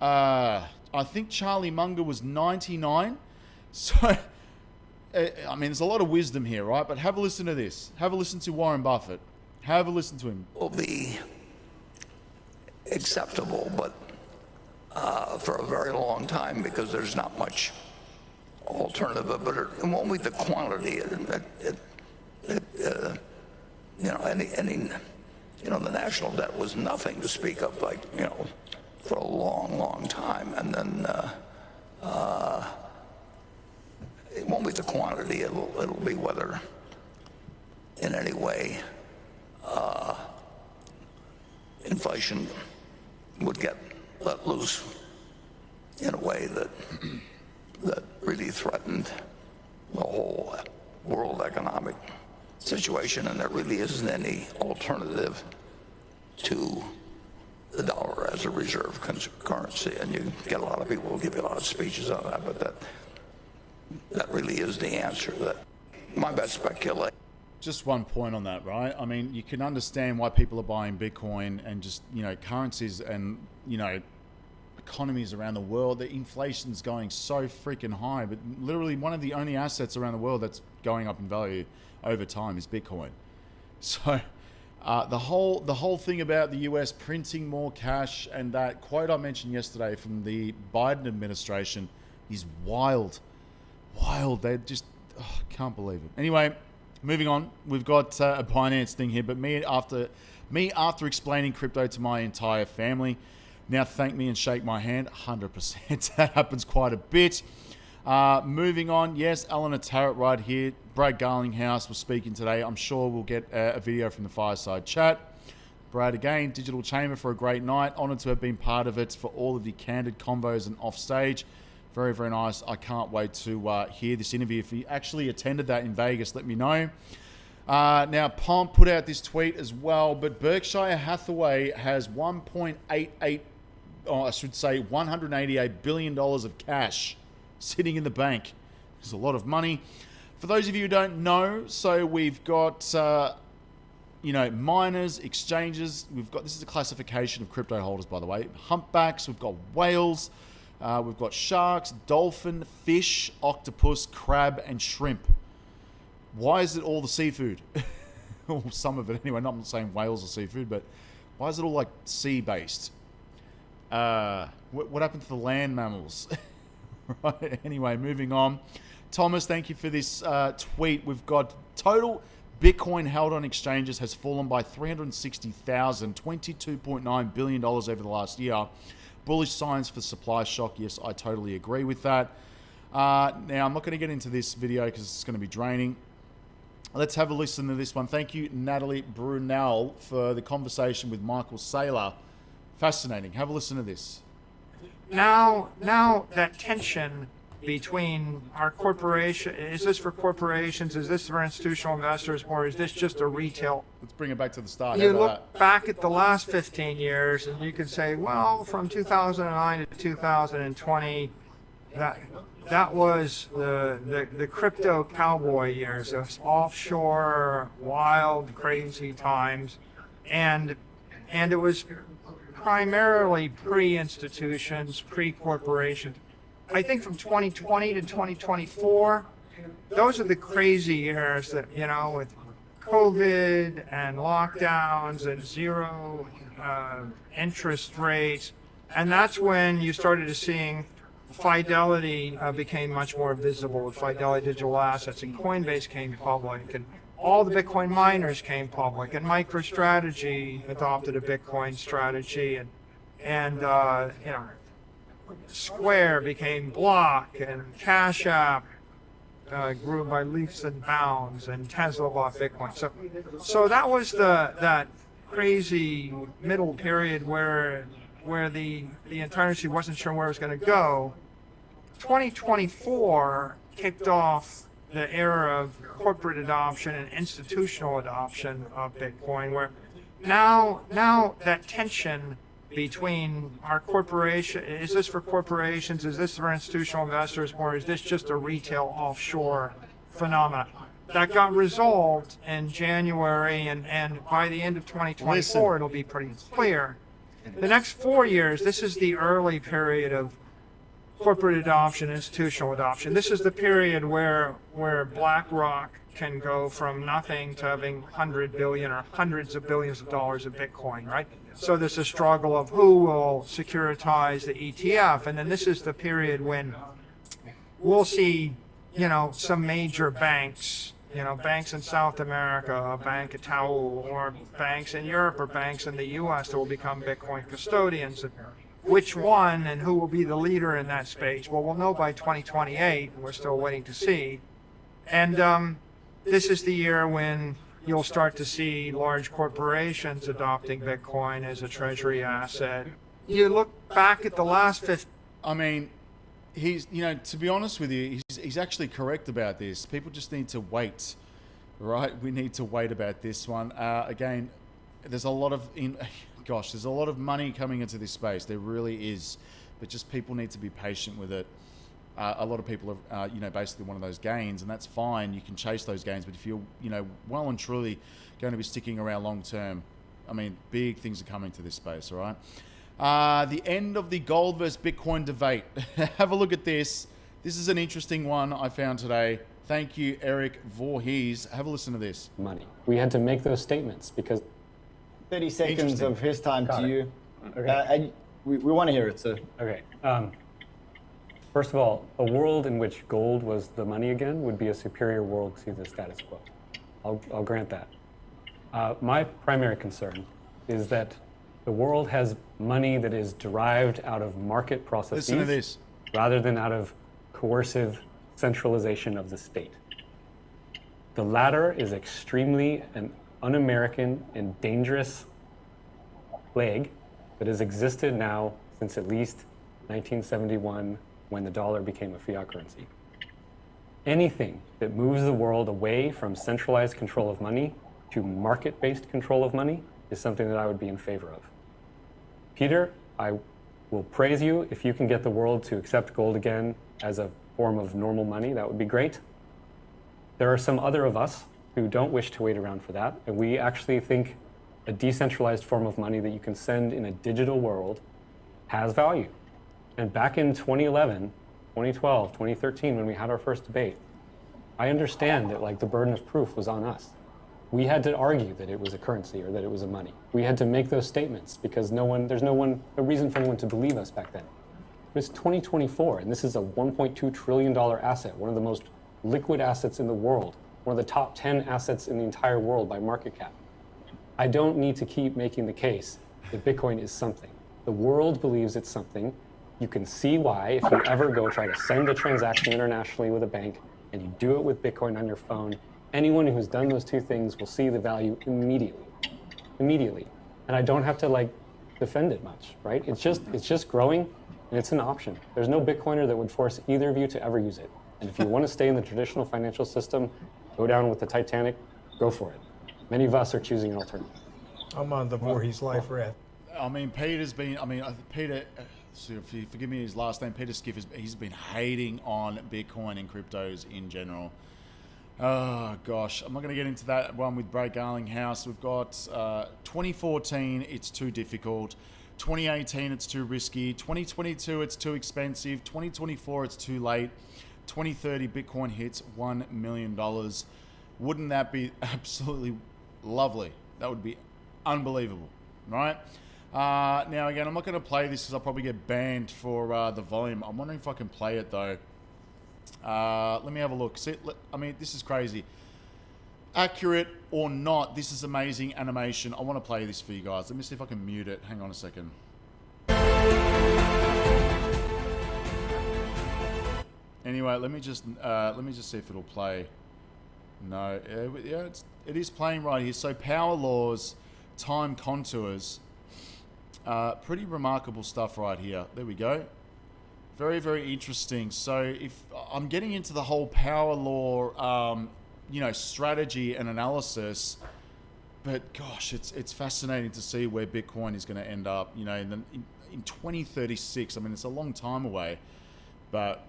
I think Charlie Munger was 99. So, I mean, there's a lot of wisdom here, right? But have a listen to this. Have a listen to Warren Buffett. Have a listen to him. Will be acceptable, but for a very long time, because there's not much alternative. But it won't be the quantity. The national debt was nothing to speak of, for a long, long time. And then it won't be the quantity. It'll be whether, in any way, inflation would get let loose in a way that really threatened the whole world economic situation, and there really isn't any alternative to the dollar as a reserve currency. And you get a lot of people who give you a lot of speeches on that, but that really is the answer. That my best speculation just one point on that, right? I mean, you can understand why people are buying Bitcoin and just, currencies and, economies around the world. The inflation's going so freaking high, but literally one of the only assets around the world that's going up in value over time is Bitcoin. So the whole thing about the US printing more cash and that quote I mentioned yesterday from the Biden administration is wild. They just can't believe it. Anyway, moving on. We've got a Binance thing here, but me after explaining crypto to my entire family, now thank me and shake my hand. 100%. That happens quite a bit. Moving on. Yes, Eleanor Tarrant right here. Brad Garlinghouse was speaking today. I'm sure we'll get a video from the fireside chat. Brad again, Digital Chamber for a great night. Honored to have been part of it for all of the candid convos and off stage. Very, very nice. I can't wait to hear this interview. If you actually attended that in Vegas, let me know. Now, Pomp put out this tweet as well, but Berkshire Hathaway has $188 billion of cash sitting in the bank. It's a lot of money. For those of you who don't know, so we've got, miners, exchanges. This is a classification of crypto holders, by the way. Humpbacks, we've got whales, we've got sharks, dolphin, fish, octopus, crab, and shrimp. Why is it all the seafood? Or some of it anyway. I'm not saying whales are seafood, but why is it all like sea-based? What happened to the land mammals? Right. Anyway, moving on. Thomas, thank you for this tweet. We've got total Bitcoin held on exchanges has fallen by 360,000, $22.9 billion over the last year. Bullish signs for supply shock. Yes, I totally agree with that. Now, I'm not going to get into this video because it's going to be draining. Let's have a listen to this one. Thank you, Natalie Brunel, for the conversation with Michael Saylor. Fascinating. Have a listen to this. Now that tension between our corporation, is this for corporations, is this for institutional investors, or is this just a retail? Let's bring it back to the start. You look back at the last 15 years and you can say, well, from 2009 to 2020, that was the crypto cowboy years. Those offshore, wild, crazy times. And it was primarily pre-institutions, pre-corporations. I think from 2020 to 2024, those are the crazy years that, with COVID and lockdowns and zero interest rates. And that's when you started seeing Fidelity became much more visible with Fidelity Digital Assets, and Coinbase came public, and all the Bitcoin miners came public, and MicroStrategy adopted a Bitcoin strategy, and Square became Block, and Cash App grew by leaps and bounds, and Tesla bought Bitcoin. So that was that crazy middle period where the entire industry wasn't sure where it was going to go. 2024 kicked off the era of corporate adoption and institutional adoption of Bitcoin, where now that tension between our corporation, is this for corporations, is this for institutional investors, or is this just a retail offshore phenomenon? That got resolved in January, and by the end of 2024, it'll be pretty clear. The next 4 years, this is the early period of corporate adoption, institutional adoption. This is the period where BlackRock can go from nothing to having 100 billion or hundreds of billions of dollars of Bitcoin, right? So there's a struggle of who will securitize the ETF, and then this is the period when we'll see, some major banks, banks in South America, a bank at Tau, or banks in Europe, or banks in the US that will become Bitcoin custodians. And which one and who will be the leader in that space? Well, we'll know by 2028, and we're still waiting to see. And this is the year when you'll start to see large corporations adopting Bitcoin as a treasury asset. You look back at the last 50... I mean, he's, to be honest with you, he's actually correct about this. People just need to wait, right? We need to wait about this one. Again, there's a lot of... there's a lot of money coming into this space. There really is. But just people need to be patient with it. a lot of people are, basically one of those gains, and that's fine. You can chase those gains, but if you're, well and truly going to be sticking around long term, I mean, big things are coming to this space, all right? The end of the gold versus Bitcoin debate. Have a look at this. This is an interesting one I found today. Thank you, Eric Voorhees. Have a listen to this. Money. We had to make those statements because 30 seconds of his time Got to it. you. Okay. We want to hear it, sir. Okay. First of all, a world in which gold was the money again would be a superior world to the status quo. I'll grant that. My primary concern is that the world has money that is derived out of market processes Listen to this. rather than out of coercive centralization of the state. The latter is extremely an un-American and dangerous plague that has existed now since at least 1971, when the dollar became a fiat currency. Anything that moves the world away from centralized control of money to market-based control of money is something that I would be in favor of. Peter, I will praise you if you can get the world to accept gold again as a form of normal money. That would be great. There are some other of us who don't wish to wait around for that, and we actually think a decentralized form of money that you can send in a digital world has value. And back in 2011, 2012, 2013, when we had our first debate, I understand that the burden of proof was on us. We had to argue that it was a currency or that it was a money. We had to make those statements because there's no reason for anyone to believe us back then. But it's 2024, and this is a $1.2 trillion asset, one of the most liquid assets in the world, one of the top 10 assets in the entire world by market cap. I don't need to keep making the case that Bitcoin is something. The world believes it's something. You can see why if you ever go try to send a transaction internationally with a bank and you do it with Bitcoin on your phone, anyone who's done those two things will see the value immediately. And I don't have to defend it much, right? It's just growing and it's an option. There's no Bitcoiner that would force either of you to ever use it. And if you want to stay in the traditional financial system, go down with the Titanic, go for it. Many of us are choosing an alternative. I'm on the Voorhees life raft. I mean, Peter, so if you forgive me his last name, Peter Skiff, he's been hating on Bitcoin and cryptos in general. Oh, gosh. I'm not going to get into that one with Brad Garlinghouse. We've got 2014, it's too difficult. 2018, it's too risky. 2022, it's too expensive. 2024, it's too late. 2030, Bitcoin hits $1 million. Wouldn't that be absolutely lovely? That would be unbelievable, right? Now, again, I'm not going to play this because I'll probably get banned for the volume. I'm wondering if I can play it, though. Let me have a look. See, I mean, this is crazy. Accurate or not, this is amazing animation. I want to play this for you guys. Let me see if I can mute it. Hang on a second. Anyway, let me just see if it'll play. No, yeah, it is playing right here. So power laws, time contours, pretty remarkable stuff right here. There we go. Very, very interesting. So if I'm getting into the whole power law, strategy and analysis, but gosh, it's fascinating to see where Bitcoin is going to end up. In 2036. I mean, it's a long time away, but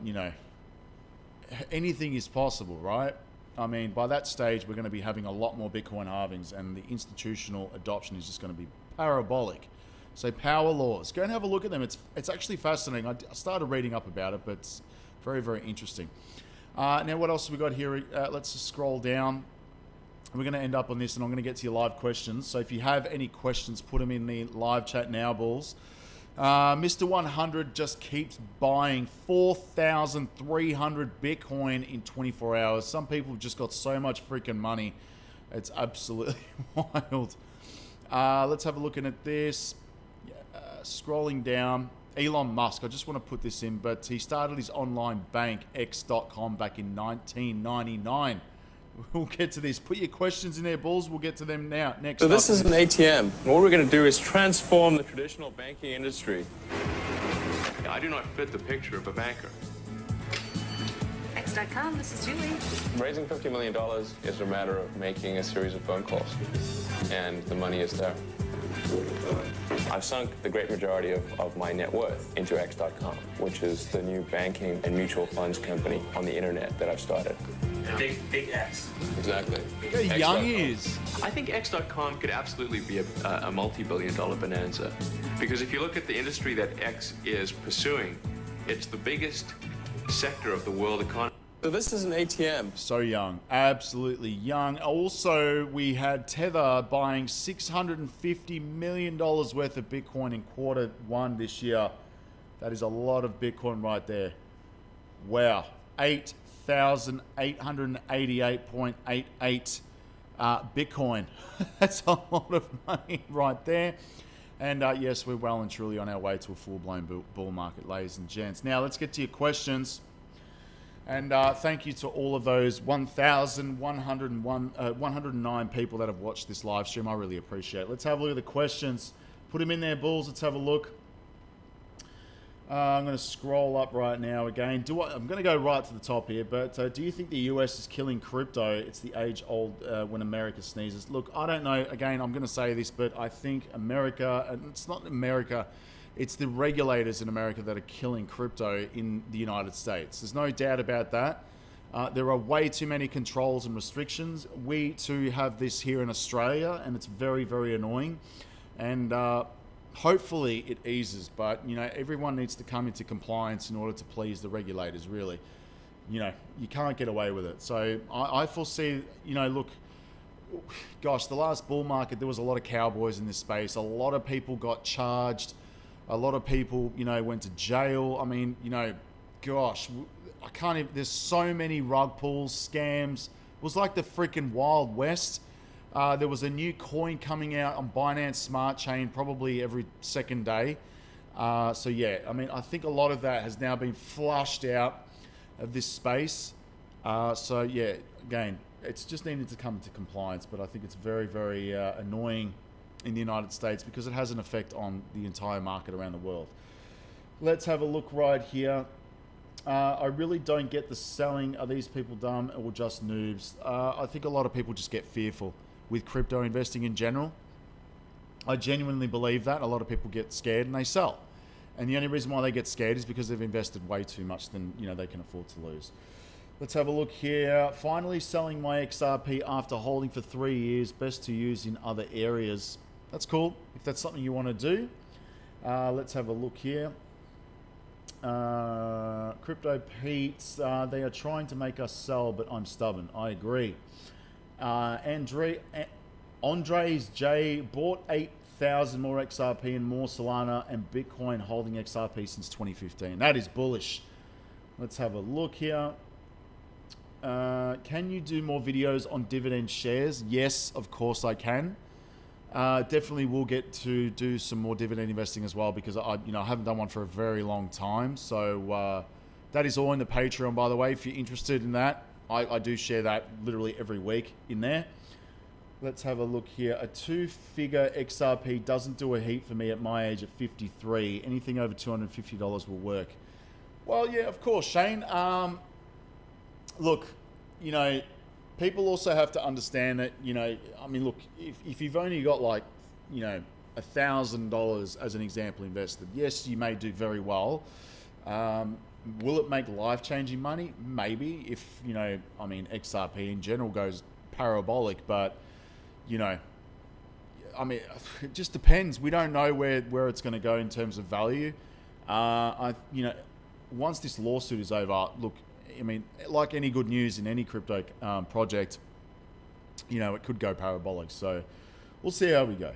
anything is possible, right? I mean, by that stage, we're going to be having a lot more Bitcoin halvings, and the institutional adoption is just going to be parabolic. So power laws, go and have a look at them. It's actually fascinating. I started reading up about it, but it's very, very interesting. Now, what else have we got here? Let's just scroll down. We're going to end up on this, and I'm going to get to your live questions. So if you have any questions, put them in the live chat now, Bulls. Mr. 100 just keeps buying 4,300 Bitcoin in 24 hours. Some people have just got so much freaking money. It's absolutely wild. Let's have a look at this. Scrolling down, Elon Musk. I just want to put this in, but he started his online bank, X.com, back in 1999. We'll get to this. Put your questions in there, Bulls. We'll get to them now. Next. So this is an ATM. What we're going to do is transform the traditional banking industry. I do not fit the picture of a banker. X.com, this is Julie. Raising $50 million is a matter of making a series of phone calls, and the money is there. I've sunk the great majority of my net worth into X.com, which is the new banking and mutual funds company on the internet that I've started. Big X. Exactly. Look how young he is. I think X.com could absolutely be a multi-billion-dollar bonanza. Because if you look at the industry that X is pursuing, it's the biggest sector of the world economy. So this is an ATM. So young, absolutely young. Also, we had Tether buying $650 million worth of Bitcoin in Q1 this year. That is a lot of Bitcoin right there. Wow, 8,888.88 Bitcoin. That's a lot of money right there. And yes, we're well and truly on our way to a full-blown bull market, ladies and gents. Now, let's get to your questions. And thank you to all of those 109 people that have watched this live stream. I really appreciate it. Let's have a look at the questions. Put them in there, Bulls. Let's have a look. I'm going to scroll up right now again. I'm going to go right to the top here, but do you think the US is killing crypto? It's the age-old when America sneezes. Look, I don't know. Again, I'm going to say this, but I think America, and it's not America, it's the regulators in America that are killing crypto in the United States. There's no doubt about that. There are way too many controls and restrictions. We too have this here in Australia, and it's very, very annoying. And hopefully it eases, but you know, everyone needs to come into compliance in order to please the regulators, really. You know, you can't get away with it. So I foresee, you know, look, gosh, the last bull market, there was a lot of cowboys in this space. A lot of people got charged. A lot of people, you know, went to jail. I mean, you know, gosh, I can't even, there's so many rug pulls, scams. It was like the freaking Wild West. There was a new coin coming out on Binance Smart Chain probably every second day. So yeah, I mean, I think a lot of that has now been flushed out of this space. So yeah, again, it's just needed to come into compliance, but I think it's very, very annoying in the United States because it has an effect on the entire market around the world. Let's have a look right here. I really don't get the selling. Are these people dumb or just noobs? I think a lot of people just get fearful with crypto investing in general. I genuinely believe that. A lot of people get scared and they sell. And the only reason why they get scared is because they've invested way too much than, you know, they can afford to lose. Let's have a look here. Finally selling my XRP after holding for 3 years. Best to use in other areas. That's cool. If that's something you want to do. Let's have a look here. Crypto Pete's, they are trying to make us sell, but I'm stubborn. I agree. Andres J bought 8,000 more XRP and more Solana and Bitcoin holding XRP since 2015. That is bullish. Let's have a look here. Can you do more videos on dividend shares? Yes, of course I can. Definitely will get to do some more dividend investing as well because I haven't done one for a very long time. So that is all in the Patreon, by the way. If you're interested in that, I do share that literally every week in there. Let's have a look here. A 2-figure XRP doesn't do a heap for me at my age at 53. Anything over $250 will work. Well, yeah, of course, Shane. Look, you know, people also have to understand that, you know, I mean, look, if you've only got like, you know, $1,000 as an example invested, yes, you may do very well. Will it make life-changing money? Maybe, if, you know, I mean, XRP in general goes parabolic, but, you know, I mean, it just depends. We don't know where it's going to go in terms of value. You know, once this lawsuit is over, look, I mean, like any good news in any crypto project, you know, it could go parabolic. So we'll see how we go.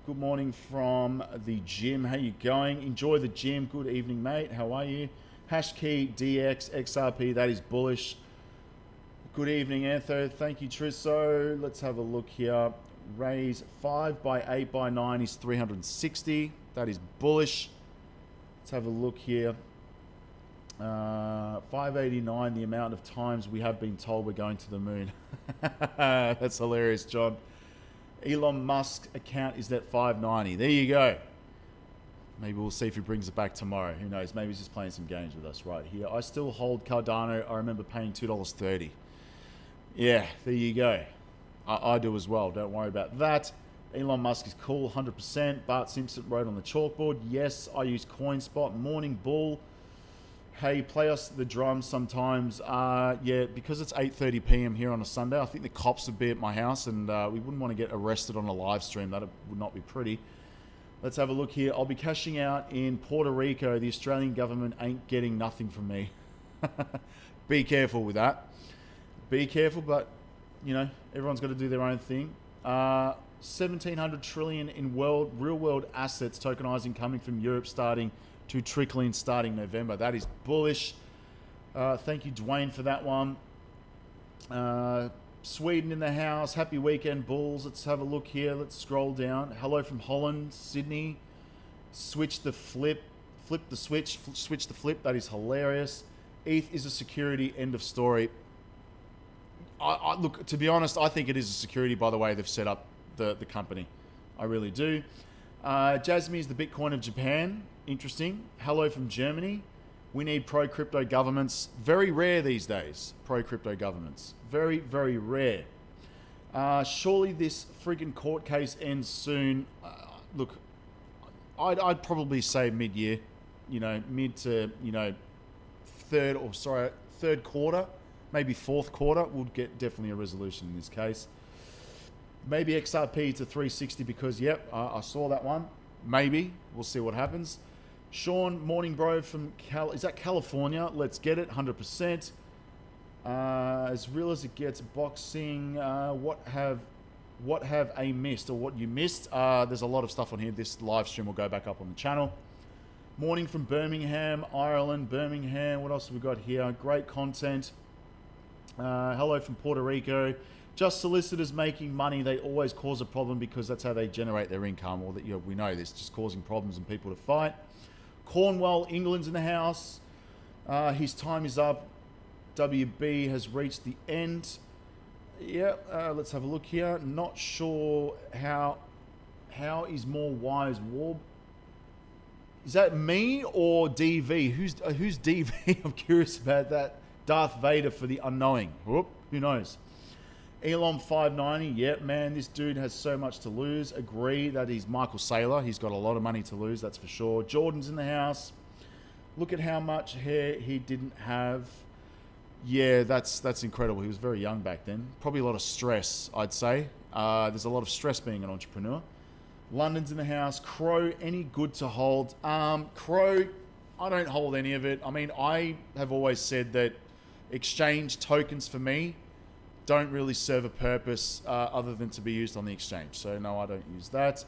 Good morning from the gym. How you going? Enjoy the gym. Good evening, mate. How are you? Hashkey DX XRP. That is bullish. Good evening, Antho. Thank you, Trisso. Let's have a look here. Raise 5 by 8 by 9 is 360. That is bullish. Let's have a look here. 589, the amount of times we have been told we're going to the moon. That's hilarious, John. Elon Musk account is at 590. There you go. Maybe we'll see if he brings it back tomorrow. Who knows? Maybe he's just playing some games with us right here. I still hold Cardano. I remember paying $2.30. Yeah, there you go. I do as well. Don't worry about that. Elon Musk is cool, 100%. Bart Simpson wrote on the chalkboard. Yes, I use Coinspot. Morning Bull. Hey, play us the drums sometimes. Yeah, because it's 8:30 p.m. here on a Sunday, I think the cops would be at my house, and we wouldn't want to get arrested on a live stream. That would not be pretty. Let's have a look here. I'll be cashing out in Puerto Rico. The Australian government ain't getting nothing from me. Be careful with that. Be careful, but, you know, everyone's got to do their own thing. 1,700 trillion in real-world assets tokenizing coming from Europe starting to trickle in starting November. That is bullish. Thank you, Dwayne, for that one. Sweden in the house. Happy weekend, Bulls. Let's have a look here. Let's scroll down. Hello from Holland, Sydney. Switch the flip. Flip the switch. Switch the flip. That is hilarious. ETH is a security. End of story. Look, to be honest, I think it is a security by the way they've set up the company. I really do. Jasmine is the Bitcoin of Japan. Interesting. Hello from Germany. We need pro-crypto governments. Very rare these days, pro-crypto governments. Very, very rare. Surely this friggin' court case ends soon. Look, I'd probably say mid-year. You know, mid to, you know, third quarter, maybe fourth quarter. We'll get definitely a resolution in this case. Maybe XRP to 360 because, yep, I saw that one. Maybe. We'll see what happens. Sean, morning bro from is that California? Let's get it, 100%. As real as it gets, boxing. What have I missed or what you missed? There's a lot of stuff on here. This live stream will go back up on the channel. Morning from Birmingham, Ireland. Birmingham. What else have we got here? Great content. Hello from Puerto Rico. Just solicitors making money, they always cause a problem because that's how they generate their income, or that, you know, we know this, just causing problems and people to fight. Cornwall, England's in the house. His time is up. WB has reached the end. Yeah, let's have a look here. Not sure how is more wise war. Is that me or DV? Who's DV? I'm curious about that. Darth Vader for the unknowing. Whoop, who knows? Elon 590, yep, man, this dude has so much to lose. Agree that he's Michael Saylor. He's got a lot of money to lose, that's for sure. Jordan's in the house. Look at how much hair he didn't have. Yeah, that's incredible. He was very young back then. Probably a lot of stress, I'd say. There's a lot of stress being an entrepreneur. London's in the house. Crow, any good to hold? Crow, I don't hold any of it. I mean, I have always said that exchange tokens for me don't really serve a purpose other than to be used on the exchange. So no, I don't use that.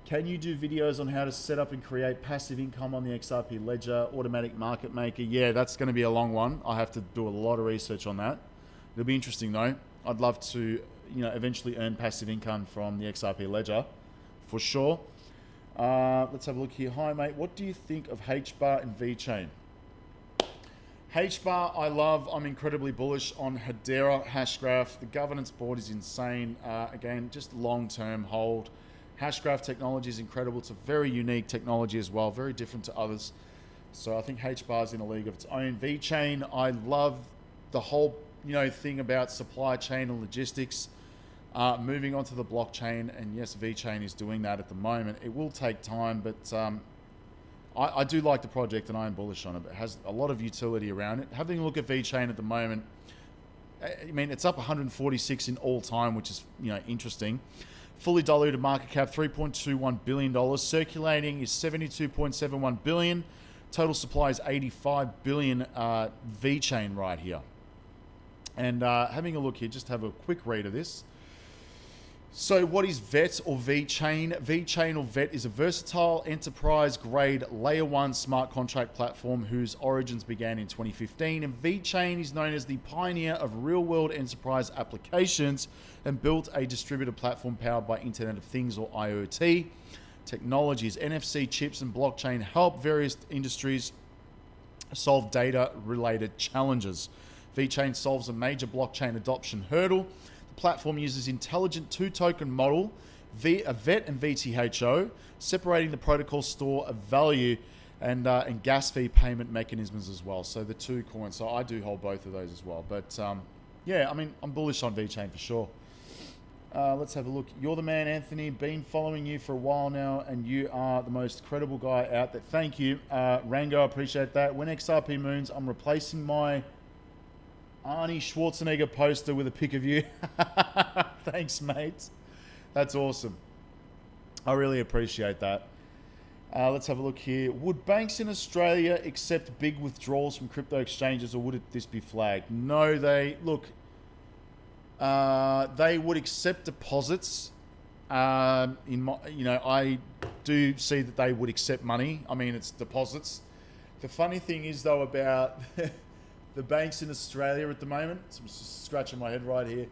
Can you do videos on how to set up and create passive income on the XRP Ledger, automatic market maker? Yeah, that's going to be a long one. I have to do a lot of research on that. It'll be interesting though. I'd love to, you know, eventually earn passive income from the XRP Ledger, for sure. Let's have a look here. Hi mate, what do you think of HBAR and VeChain? HBAR, I love. I'm incredibly bullish on Hedera, Hashgraph. The governance board is insane. Again, just long-term hold. Hashgraph technology is incredible. It's a very unique technology as well, very different to others. So I think HBAR is in a league of its own. VeChain, I love the whole, you know, thing about supply chain and logistics. Moving onto the blockchain, and yes, VeChain is doing that at the moment. It will take time, but I do like the project and I am bullish on it. It has a lot of utility around it. Having a look at VeChain at the moment, I mean, it's up 146 in all time, which is, you know, interesting. Fully diluted market cap, $3.21 billion. Circulating is 72.71 billion. Total supply is 85 billion VeChain right here. And having a look here, just have a quick read of this. So what is VET or VeChain? VeChain or VET is a versatile enterprise-grade layer 1 smart contract platform whose origins began in 2015. And VeChain is known as the pioneer of real-world enterprise applications and built a distributed platform powered by Internet of Things or IOTA technologies. NFC chips and blockchain help various industries solve data-related challenges. VeChain solves a major blockchain adoption hurdle. Platform uses intelligent two-token model, a VET and VTHO, separating the protocol store of value and gas fee payment mechanisms as well. So the two coins. So I do hold both of those as well. But yeah, I mean, I'm bullish on VeChain for sure. Let's have a look. You're the man, Anthony. Been following you for a while now, and you are the most credible guy out there. Thank you, Rango. I appreciate that. When XRP moons, I'm replacing my Arnie Schwarzenegger poster with a pic of you. Thanks, mate. That's awesome. I really appreciate that. Let's have a look here. Would banks in Australia accept big withdrawals from crypto exchanges, or would this be flagged? No, they would accept deposits. I do see that they would accept money. I mean, it's deposits. The funny thing is, though, about the banks in Australia at the moment, so I'm just scratching my head right here.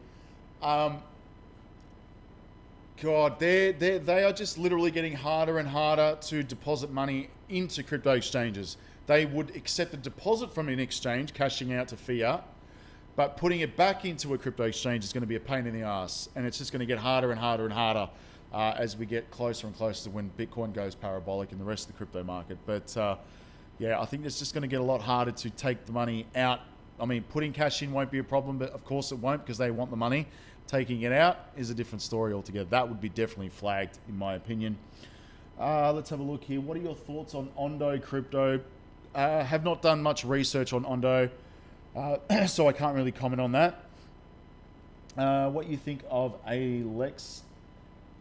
God, they are just literally getting harder and harder to deposit money into crypto exchanges. They would accept a deposit from an exchange, cashing out to fiat, but putting it back into a crypto exchange is going to be a pain in the ass, and it's just going to get harder and harder and harder as we get closer and closer to when Bitcoin goes parabolic and the rest of the crypto market. But yeah, I think it's just going to get a lot harder to take the money out. I mean, putting cash in won't be a problem, but of course it won't, because they want the money. Taking it out is a different story altogether. That would be definitely flagged, in my opinion. Let's have a look here. What are your thoughts on Ondo crypto? Have not done much research on Ondo, so I can't really comment on that. What you think of Alex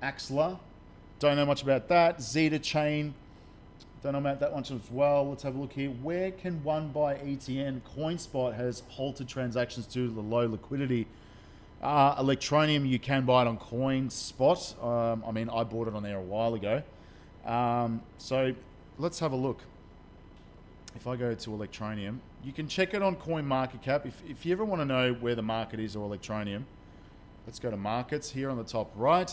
Axler? Don't know much about that. Zeta Chain. Don't know about that much as well. Let's have a look here. Where can one buy ETN? Coinspot has halted transactions due to the low liquidity. Electronium, you can buy it on Coinspot. I mean, I bought it on there a while ago. So let's have a look. If I go to Electronium, you can check it on CoinMarketCap. If you ever want to know where the market is or Electronium, let's go to markets here on the top right.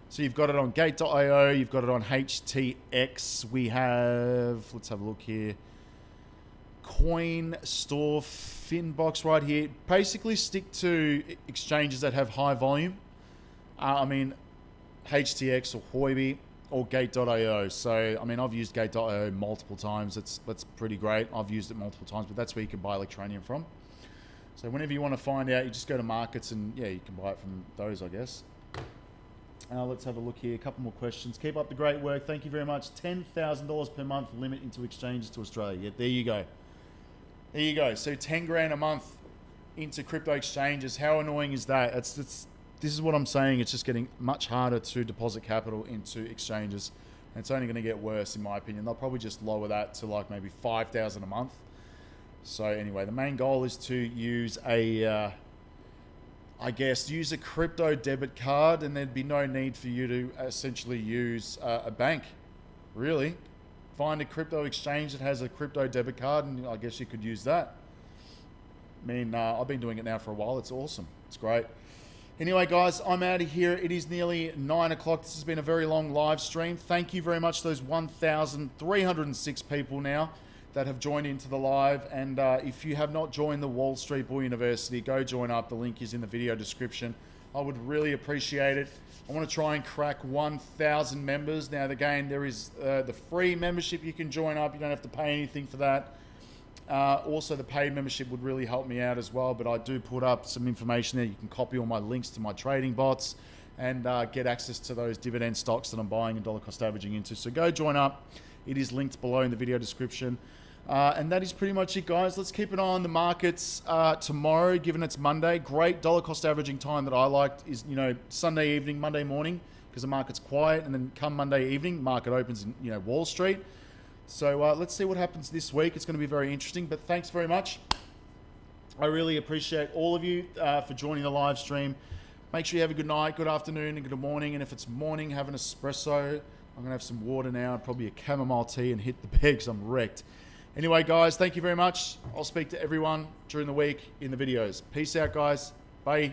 So you've got it on Gate.io, you've got it on HTX. We have, let's have a look here, Coin Store Finbox right here. Basically stick to exchanges that have high volume. I mean, HTX or Huobi or Gate.io. So, I mean, I've used Gate.io multiple times. That's pretty great. I've used it multiple times, but that's where you can buy Electronium from. So whenever you want to find out, you just go to markets and yeah, you can buy it from those, I guess. Let's have a look here. A couple more questions. Keep up the great work. Thank you very much. $10,000 per month limit into exchanges to Australia. Yeah, there you go. There you go. So 10 grand a month into crypto exchanges. How annoying is that? This is what I'm saying. It's just getting much harder to deposit capital into exchanges. And it's only going to get worse, in my opinion. They'll probably just lower that to like maybe 5,000 a month. So anyway, the main goal is to use a, use a crypto debit card, and there'd be no need for you to essentially use a bank, really. Find a crypto exchange that has a crypto debit card, and I guess you could use that. I mean, I've been doing it now for a while. It's awesome. It's great. Anyway, guys, I'm out of here. It is nearly 9 o'clock. This has been a very long live stream. Thank you very much to those 1,306 people now that have joined into the live. And if you have not joined the Wall Street Bull University, go join up. The link is in the video description. I would really appreciate it. I want to try and crack 1,000 members. Now, again, there is the free membership you can join up. You don't have to pay anything for that. Also, the paid membership would really help me out as well, but I do put up some information there. You can copy all my links to my trading bots and get access to those dividend stocks that I'm buying and dollar cost averaging into. So go join up. It is linked below in the video description. And that is pretty much it, guys. Let's keep an eye on the markets tomorrow, given it's Monday. Great dollar cost averaging time that I liked is, Sunday evening, Monday morning, because the market's quiet, and then come Monday evening, market opens in, Wall Street. So let's see what happens this week. It's going to be very interesting, but thanks very much. I really appreciate all of you for joining the live stream. Make sure you have a good night, good afternoon, and good morning. And if it's morning, have an espresso. I'm going to have some water now and probably a chamomile tea and hit the bed because I'm wrecked. Anyway, guys, thank you very much. I'll speak to everyone during the week in the videos. Peace out, guys. Bye.